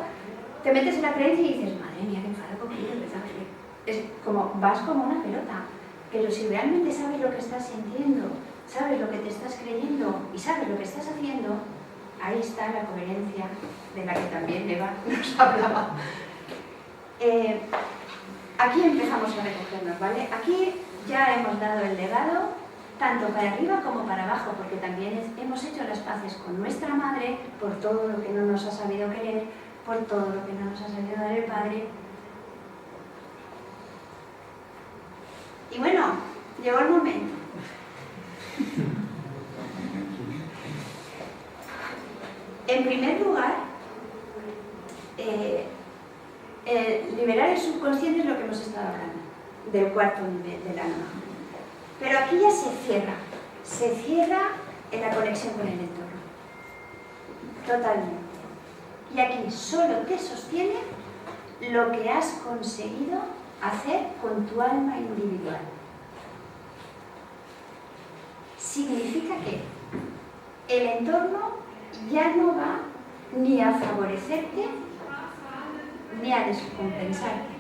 te metes en la creencia y dices, madre mía, qué enfado conmigo, ¿sabes? Es como, vas como una pelota. Pero si realmente sabes lo que estás sintiendo, sabes lo que te estás creyendo y sabes lo que estás haciendo, ahí está la coherencia de la que también Eva nos hablaba. Aquí empezamos a recogernos, ¿vale? Aquí ya hemos dado el legado, tanto para arriba como para abajo, porque también hemos hecho las paces con nuestra madre por todo lo que no nos ha sabido querer, por todo lo que no nos ha sabido dar el padre. Y bueno, llegó el momento. En primer lugar, liberar el subconsciente es lo que hemos estado hablando, del cuarto nivel del alma. Pero aquí ya se cierra en la conexión con el entorno, totalmente. Y aquí solo te sostiene lo que has conseguido hacer con tu alma individual. Significa que el entorno ya no va ni a favorecerte ni a descompensarte,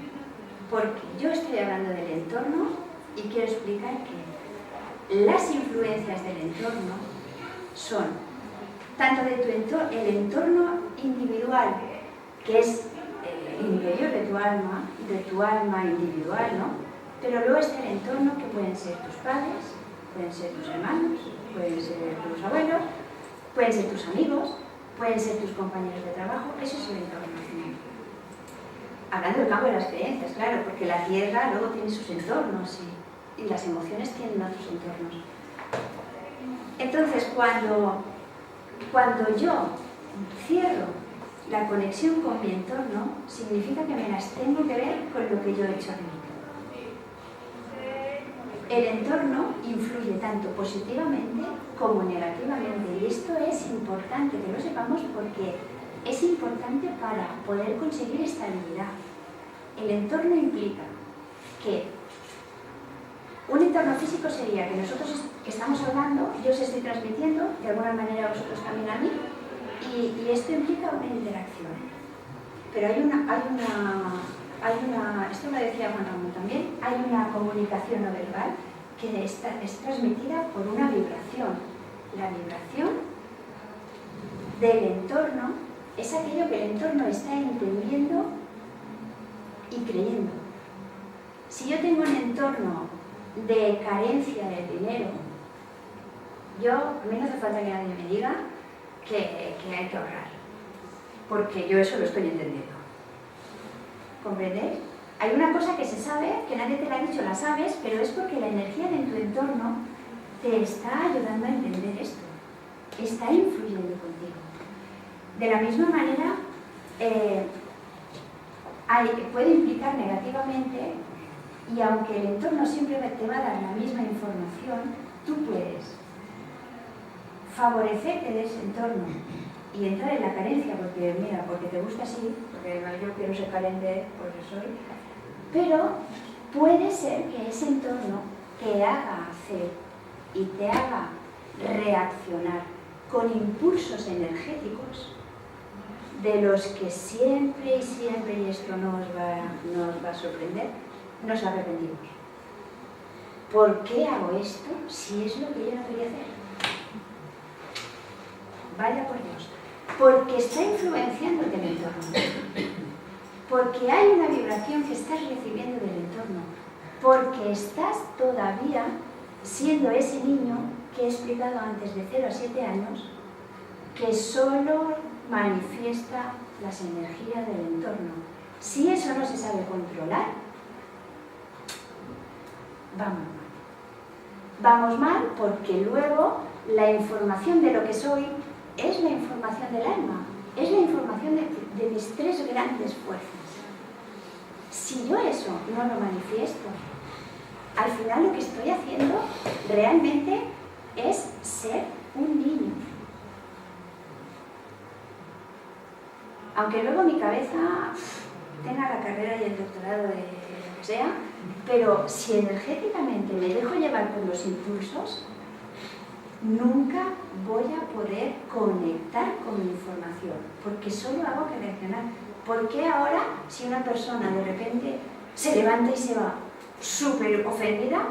porque yo estoy hablando del entorno y quiero explicar que las influencias del entorno son tanto de el entorno individual, que es el interior de tu alma individual, ¿no? Pero luego está el entorno, que pueden ser tus padres, pueden ser tus hermanos, pueden ser tus abuelos, pueden ser tus amigos, pueden ser tus compañeros de trabajo. Eso es el entorno. Hablando del campo de las creencias, claro, porque la tierra luego tiene sus entornos y las emociones tienen otros entornos. Entonces, cuando yo cierro la conexión con mi entorno, significa que me las tengo que ver con lo que yo he hecho de mí. El entorno influye tanto positivamente como negativamente, y esto es importante que lo sepamos porque es importante para poder conseguir estabilidad. El entorno implica que un entorno físico sería que nosotros estamos hablando, yo os estoy transmitiendo, de alguna manera vosotros también a mí, y esto implica una interacción. Pero esto lo decía Juan Ramón también, hay una comunicación no verbal que es transmitida por una vibración. La vibración del entorno es aquello que el entorno está entendiendo y creyendo. Si yo tengo un entorno de carencia de dinero, a mí no hace falta que nadie me diga que hay que ahorrar, porque yo eso lo estoy entendiendo. ¿Comprendéis? Hay una cosa que se sabe, que nadie te la ha dicho, la sabes, pero es porque la energía de tu entorno te está ayudando a entender esto, está influyendo contigo. De la misma manera, puede implicar negativamente, y aunque el entorno siempre te va a dar la misma información, tú puedes favorecerte de ese entorno y entrar en la carencia, porque te gusta así, porque yo quiero ser carente, pues yo soy, pero puede ser que ese entorno te haga hacer y te haga reaccionar con impulsos energéticos de los que siempre, y esto nos va a sorprender, nos arrepentimos. ¿Por qué hago esto si es lo que yo no quería hacer? Vaya por Dios. Porque está influenciándote el entorno. Porque hay una vibración que estás recibiendo del entorno. Porque estás todavía siendo ese niño que he explicado antes, de 0 a 7 años, que solo manifiesta las energías del entorno. Si eso no se sabe controlar, vamos mal. Vamos mal porque luego la información de lo que soy es la información del alma, es la información de mis 3 grandes fuerzas. Si yo eso no lo manifiesto, al final lo que estoy haciendo realmente es ser un niño. Aunque luego mi cabeza tenga la carrera y el doctorado de lo que sea, pero si energéticamente me dejo llevar por los impulsos, nunca voy a poder conectar con mi información, porque solo hago que reaccionar. ¿Por qué ahora, si una persona de repente se levanta y se va súper ofendida?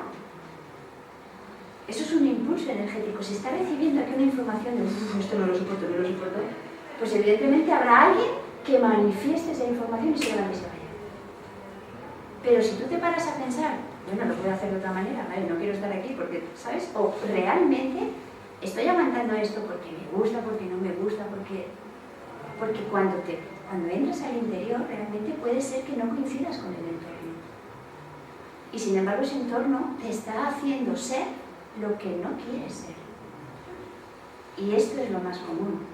Eso es un impulso energético. Si está recibiendo aquí una información de esto no lo soporto, pues evidentemente habrá alguien que manifieste esa información y se levante y se vaya. Pero si tú te paras a pensar, bueno, lo puedo hacer de otra manera, ¿vale? No quiero estar aquí porque, ¿sabes? O realmente estoy aguantando esto porque me gusta, porque no me gusta, porque cuando entras al interior realmente puede ser que no coincidas con el entorno. Y sin embargo ese entorno te está haciendo ser lo que no quieres ser. Y esto es lo más común.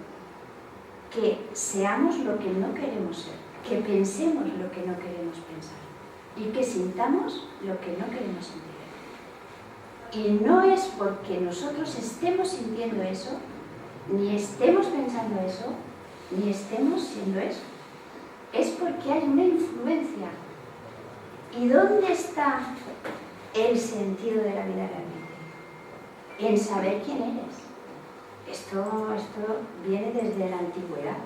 que seamos lo que no queremos ser, que pensemos lo que no queremos pensar y que sintamos lo que no queremos sentir. Y no es porque nosotros estemos sintiendo eso, ni estemos pensando eso, ni estemos siendo eso. Es porque hay una influencia. ¿Y dónde está el sentido de la vida realmente? En saber quién eres. Esto viene desde la antigüedad.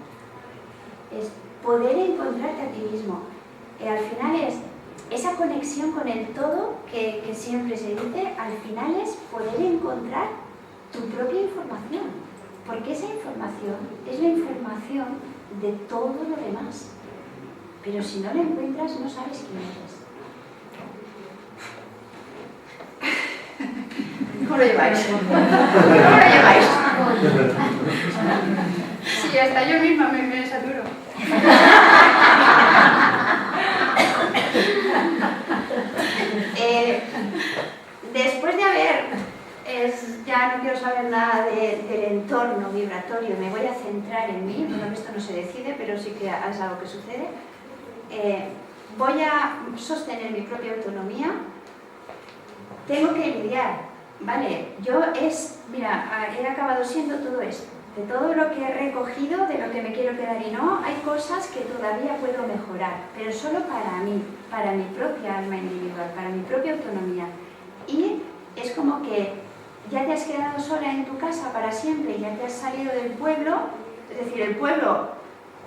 Es poder encontrarte a ti mismo. Al final es esa conexión con el todo que siempre se dice, al final es poder encontrar tu propia información. Porque esa información es la información de todo lo demás. Pero si no la encuentras, no sabes quién eres. ¿Cómo lo lleváis? ¿Cómo lo lleváis? Sí, hasta yo misma me saturo. Después de haber, ya no quiero saber nada del entorno vibratorio, me voy a centrar en mí, bueno, esto no se decide, pero sí que es algo que sucede. Voy a sostener mi propia autonomía, tengo que lidiar, ¿vale? Mira, he acabado siendo todo esto, de todo lo que he recogido, de lo que me quiero quedar y no, hay cosas que todavía puedo mejorar, pero solo para mí, para mi propia alma individual, para mi propia autonomía. Y es como que ya te has quedado sola en tu casa para siempre, ya te has salido del pueblo, es decir, el pueblo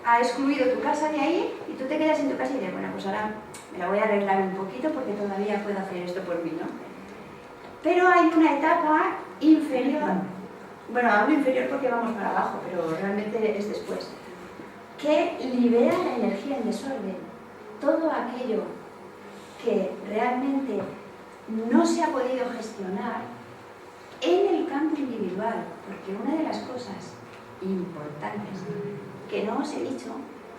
ha excluido tu casa de ahí y tú te quedas en tu casa y dices, bueno, pues ahora me la voy a arreglar un poquito porque todavía puedo hacer esto por mí, ¿no? Pero hay una etapa inferior, bueno, hablo inferior porque vamos para abajo, pero realmente es después, que libera la energía en desorden. Todo aquello que realmente no se ha podido gestionar en el campo individual, porque una de las cosas importantes que no os he dicho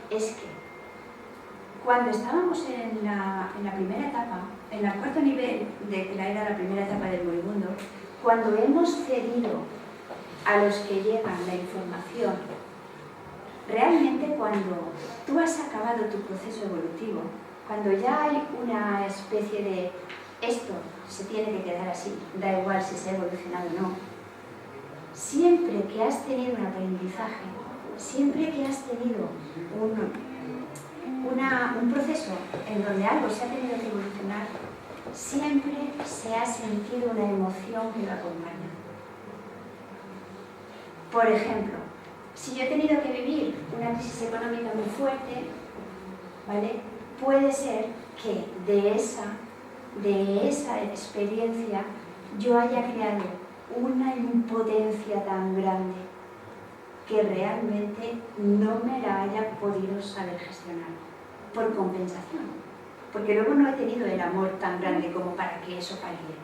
es que cuando estábamos en la primera etapa, en el cuarto nivel de que era la primera etapa del moribundo, cuando hemos cedido a los que llegan la información, realmente cuando tú has acabado tu proceso evolutivo, cuando ya hay una especie de esto se tiene que quedar así, da igual si se ha evolucionado o no, siempre que has tenido un aprendizaje, siempre que has tenido un proceso en donde algo se ha tenido que evolucionar, siempre se ha sentido una emoción que lo acompaña. Por ejemplo, si yo he tenido que vivir una crisis económica muy fuerte, ¿vale? Puede ser que de esa experiencia yo haya creado una impotencia tan grande que realmente no me la haya podido saber gestionar por compensación, porque luego no he tenido el amor tan grande como para que eso paliere.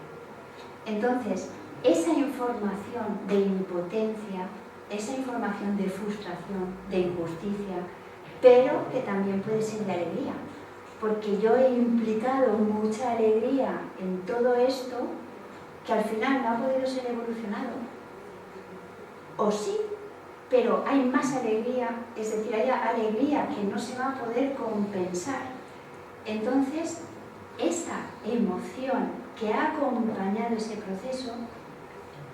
Entonces, esa información de impotencia, esa información de frustración, de injusticia, pero que también puede ser de alegría, porque yo he implicado mucha alegría en todo esto que al final no ha podido ser evolucionado. O sí, pero hay más alegría, es decir, hay alegría que no se va a poder compensar. Entonces, esa emoción que ha acompañado ese proceso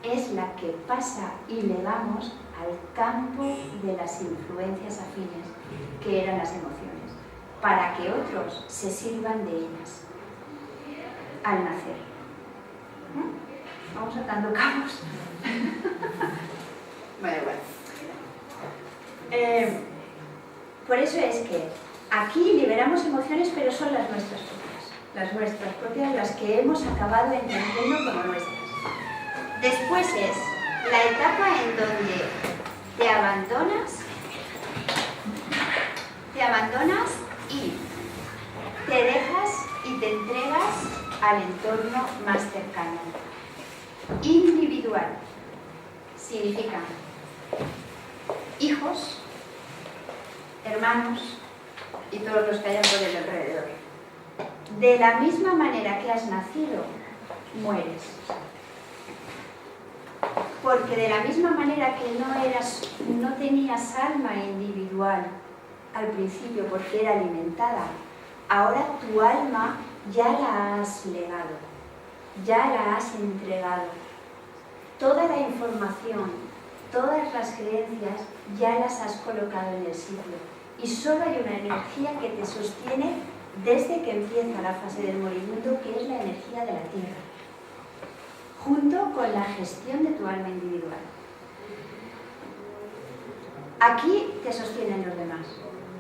es la que pasa y le damos al campo de las influencias afines, que eran las emociones, para que otros se sirvan de ellas al nacer. Vamos atando cabos. Bueno. Por eso es que aquí liberamos emociones, pero son las nuestras propias, las que hemos acabado entendiendo como nuestras. Después es la etapa en donde te abandonas y te dejas y te entregas al entorno más cercano. Individual significa hijos, hermanos y todos los que hayan por el alrededor. De la misma manera que has nacido, mueres. Porque de la misma manera que no tenías alma individual al principio porque era alimentada, ahora tu alma ya la has legado, ya la has entregado. Toda la información, todas las creencias ya las has colocado en el sitio. Y solo hay una energía que te sostiene desde que empieza la fase del moribundo, que es la energía de la tierra, junto con la gestión de tu alma individual. Aquí te sostienen los demás,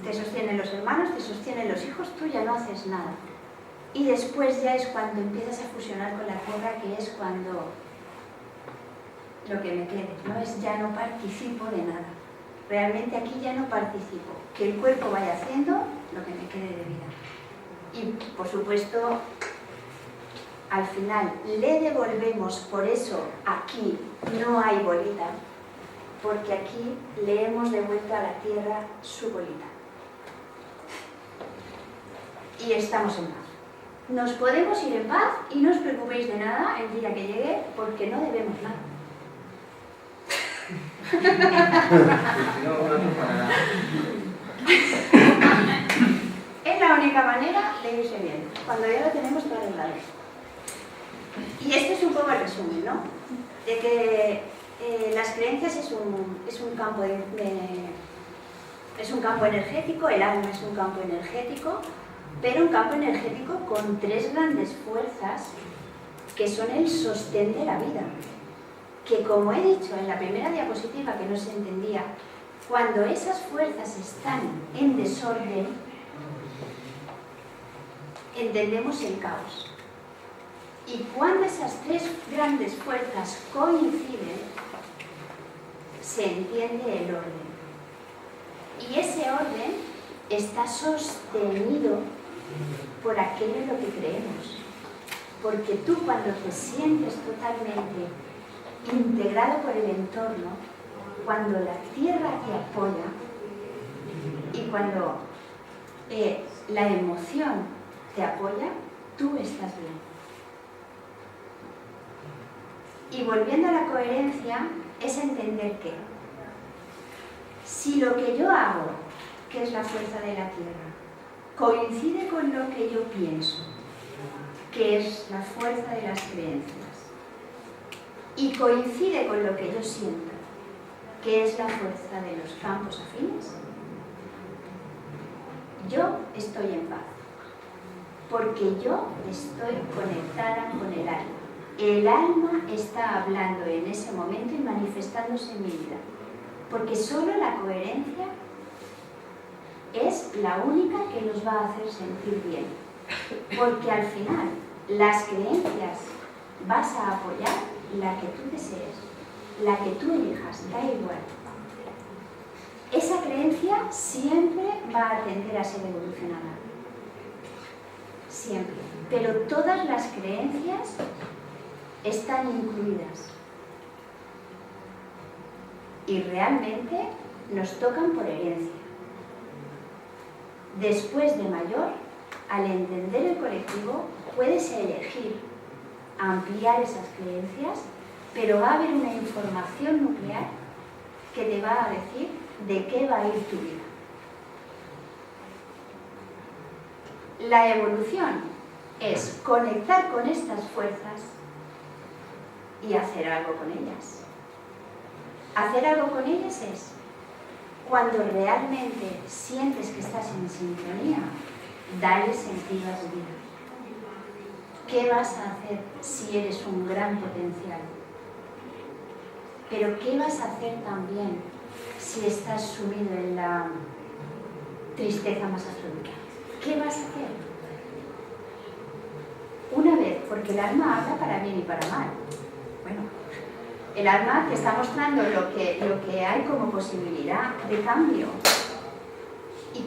te sostienen los hermanos, te sostienen los hijos, tú ya no haces nada. Y después ya es cuando empiezas a fusionar con la tierra, que es cuando lo que me quede, ¿no? Es ya no participo de nada. Realmente aquí ya no participo. Que el cuerpo vaya haciendo lo que me quede de vida. Y, por supuesto, al final le devolvemos, por eso aquí no hay bolita, porque aquí le hemos devuelto a la tierra su bolita. Y estamos en paz. Nos podemos ir en paz y no os preocupéis de nada el día que llegue, porque no debemos nada. Es la única manera de irse bien, cuando ya lo tenemos todo arreglado. Y este es un poco el resumen, ¿no? De que las creencias es un campo es un campo energético, el alma es un campo energético, pero un campo energético con tres grandes fuerzas que son el sostén de la vida. Que, como he dicho en la primera diapositiva que no se entendía, cuando esas fuerzas están en desorden, entendemos el caos. Y cuando esas tres grandes fuerzas coinciden, se entiende el orden. Y ese orden está sostenido por aquello en lo que creemos. Porque tú, cuando te sientes totalmente integrado por el entorno, cuando la tierra te apoya y cuando la emoción te apoya, tú estás bien. Y volviendo a la coherencia, es entender que si lo que yo hago, que es la fuerza de la tierra, coincide con lo que yo pienso, que es la fuerza de las creencias, y coincide con lo que yo siento, que es la fuerza de los campos afines, yo estoy en paz, porque yo estoy conectada con el alma. El alma está hablando en ese momento y manifestándose en mi vida, porque solo la coherencia es la única que nos va a hacer sentir bien, porque al final las creencias vas a apoyar la que tú desees, la que tú elijas, da igual. Esa creencia siempre va a tender a ser evolucionada, siempre, pero todas las creencias están incluidas y realmente nos tocan por herencia. Después de mayor, al entender el colectivo, puedes elegir ampliar esas creencias, pero va a haber una información nuclear que te va a decir de qué va a ir tu vida. La evolución es conectar con estas fuerzas y hacer algo con ellas. Hacer algo con ellas es cuando realmente sientes que estás en sintonía, darle sentido a tu vida. ¿Qué vas a hacer si eres un gran potencial? Pero ¿qué vas a hacer también si estás sumido en la tristeza más absoluta? ¿Qué vas a hacer? Una vez, porque el alma habla para bien y para mal. Bueno, el alma te está mostrando lo que hay como posibilidad de cambio y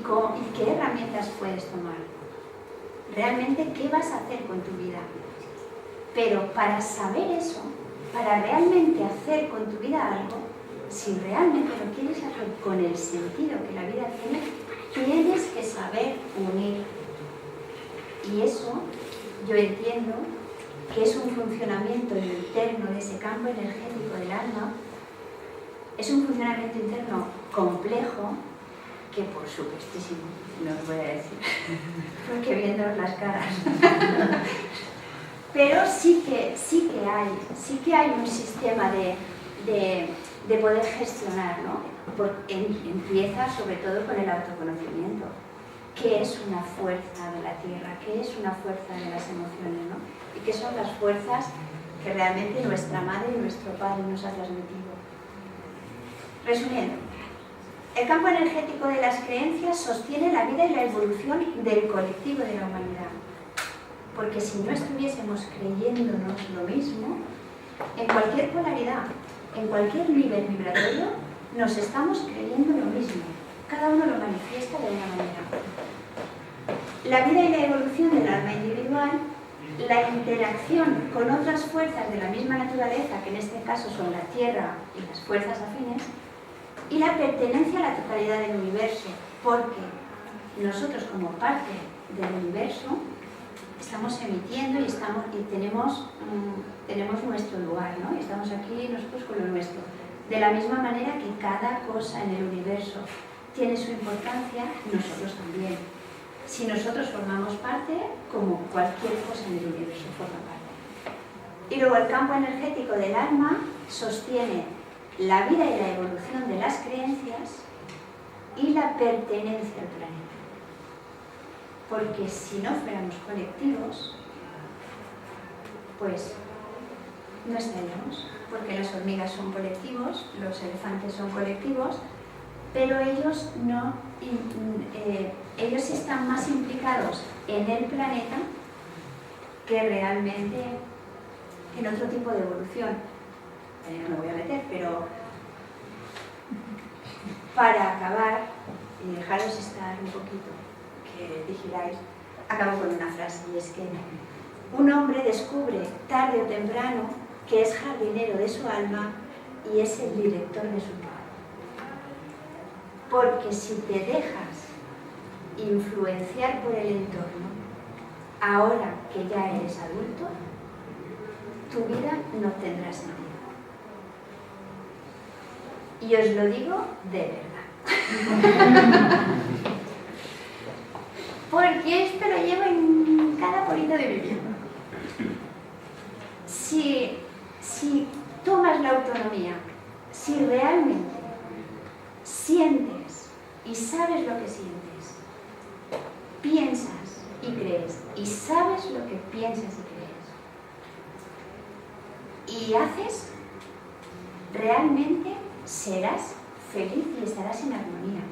qué herramientas puedes tomar. Realmente, ¿qué vas a hacer con tu vida? Pero para saber eso, para realmente hacer con tu vida algo, si realmente lo quieres hacer con el sentido que la vida tiene, tienes que saber unir. Y eso yo entiendo que es un funcionamiento interno de ese campo energético del alma, es un funcionamiento interno complejo que por supuestísimo, no os voy a decir, porque viéndoos las caras. Pero sí que hay un sistema de poder gestionar, ¿no? Empieza sobre todo con el autoconocimiento. ¿Qué es una fuerza de la tierra? ¿Qué es una fuerza de las emociones, ¿no? Y qué son las fuerzas que realmente nuestra madre y nuestro padre nos ha transmitido. Resumiendo, el campo energético de las creencias sostiene la vida y la evolución del colectivo de la humanidad. Porque si no estuviésemos creyéndonos lo mismo, en cualquier polaridad, en cualquier nivel vibratorio, nos estamos creyendo lo mismo. Cada uno lo manifiesta de una manera. La vida y la evolución del alma individual, la interacción con otras fuerzas de la misma naturaleza, que en este caso son la Tierra y las fuerzas afines, y la pertenencia a la totalidad del universo, porque nosotros como parte del universo estamos emitiendo y tenemos nuestro lugar, ¿no? Y estamos aquí nosotros con lo nuestro. De la misma manera que cada cosa en el universo tiene su importancia, nosotros también. Si nosotros formamos parte, como cualquier cosa en el universo forma parte. Y luego el campo energético del alma sostiene la vida y la evolución de las creencias y la pertenencia al planeta. Porque si no fuéramos colectivos, pues no estaríamos, porque las hormigas son colectivos, los elefantes son colectivos, pero ellos no, ellos están más implicados en el planeta que realmente en otro tipo de evolución. No me voy a meter, pero para acabar y dejaros estar un poquito, que digiráis, acabo con una frase, y es que un hombre descubre tarde o temprano que es jardinero de su alma y es el director de su vida. Porque si te dejas influenciar por el entorno, ahora que ya eres adulto, tu vida no tendrá sentido. Y os lo digo de verdad. Porque esto lo llevo en cada polito de mi vida. Si tomas la autonomía, si realmente sientes y sabes lo que sientes, piensas y crees, y sabes lo que piensas y crees, y haces, realmente serás feliz y estarás en armonía.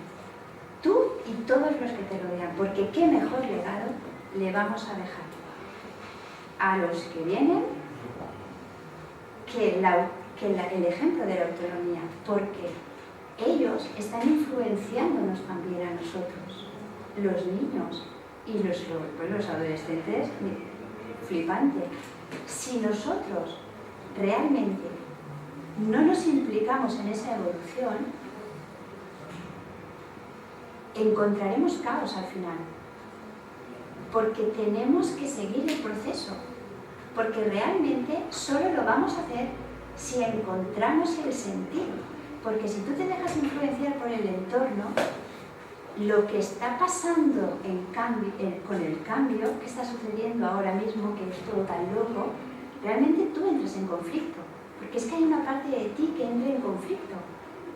Tú y todos los que te rodean, porque qué mejor legado le vamos a dejar a los que vienen que el ejemplo de la autonomía, porque ellos están influenciándonos también a nosotros, los niños y los adolescentes, flipante. Si nosotros realmente no nos implicamos en esa evolución, encontraremos caos al final, porque tenemos que seguir el proceso, porque realmente solo lo vamos a hacer si encontramos el sentido, porque si tú te dejas influenciar por el entorno, lo que está pasando con el cambio que está sucediendo ahora mismo, que es todo tan loco, realmente tú entras en conflicto, porque es que hay una parte de ti que entra en conflicto,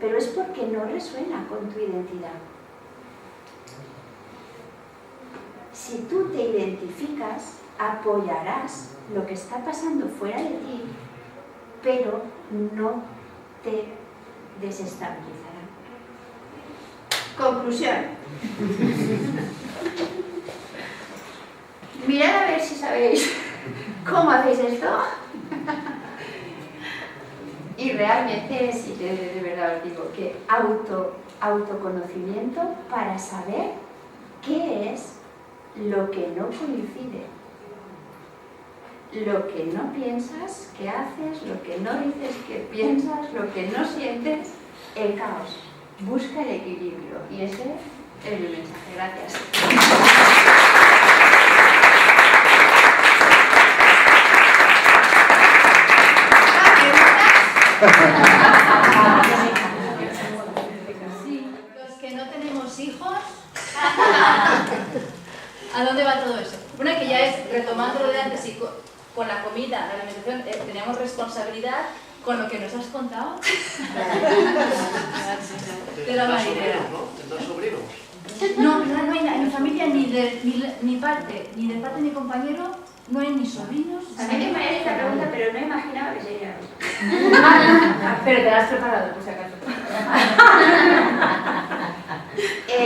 pero es porque no resuena con tu identidad. Si tú te identificas, apoyarás lo que está pasando fuera de ti, pero no te desestabilizará. Conclusión. Mirad a ver si sabéis cómo hacéis esto. Y realmente, sí, de verdad os digo que autoconocimiento para saber qué es lo que no coincide, lo que no piensas que haces, lo que no dices que piensas, lo que no sientes, el caos. Busca el equilibrio y ese es mi mensaje. Gracias. Sí, los que no tenemos hijos, ¿a dónde va todo eso? Una que ya es, retomando lo de antes, y con la comida, la alimentación, teníamos responsabilidad con lo que nos has contado. De la marinera. ¿Tendrás sobrinos? No, no hay en mi familia ni parte de mi compañero, no hay ni sobrinos. A mí me parece esta pregunta, pero no imaginaba que sería. Pero te la has preparado, por si acaso.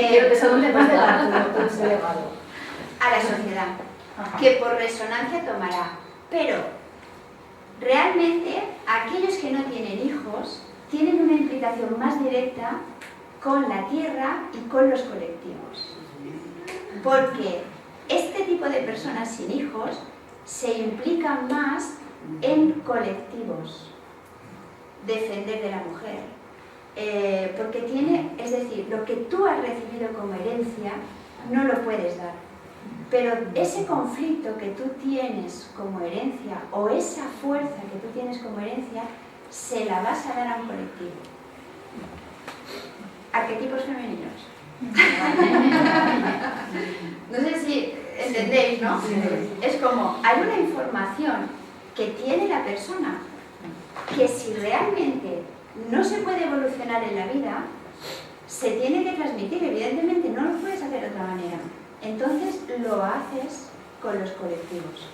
Quiero que ¿A dónde vas a dar tu legado? a la sociedad, que por resonancia tomará. Pero realmente aquellos que no tienen hijos tienen una implicación más directa con la tierra y con los colectivos. Porque este tipo de personas sin hijos se implican más en colectivos, defender de la mujer. Porque tiene, es decir, lo que tú has recibido como herencia no lo puedes dar. Pero ese conflicto que tú tienes como herencia o esa fuerza que tú tienes como herencia, se la vas a dar a un colectivo. Arquetipos femeninos. No sé si entendéis, ¿no? Es como, hay una información que tiene la persona que si realmente no se puede evolucionar en la vida, se tiene que transmitir. Evidentemente no lo puedes hacer de otra manera. Entonces lo haces con los colectivos.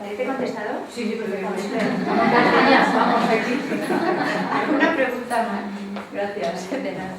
¿Te he contestado? Sí, perfectamente. Vamos aquí. ¿Alguna pregunta más? Gracias. De nada.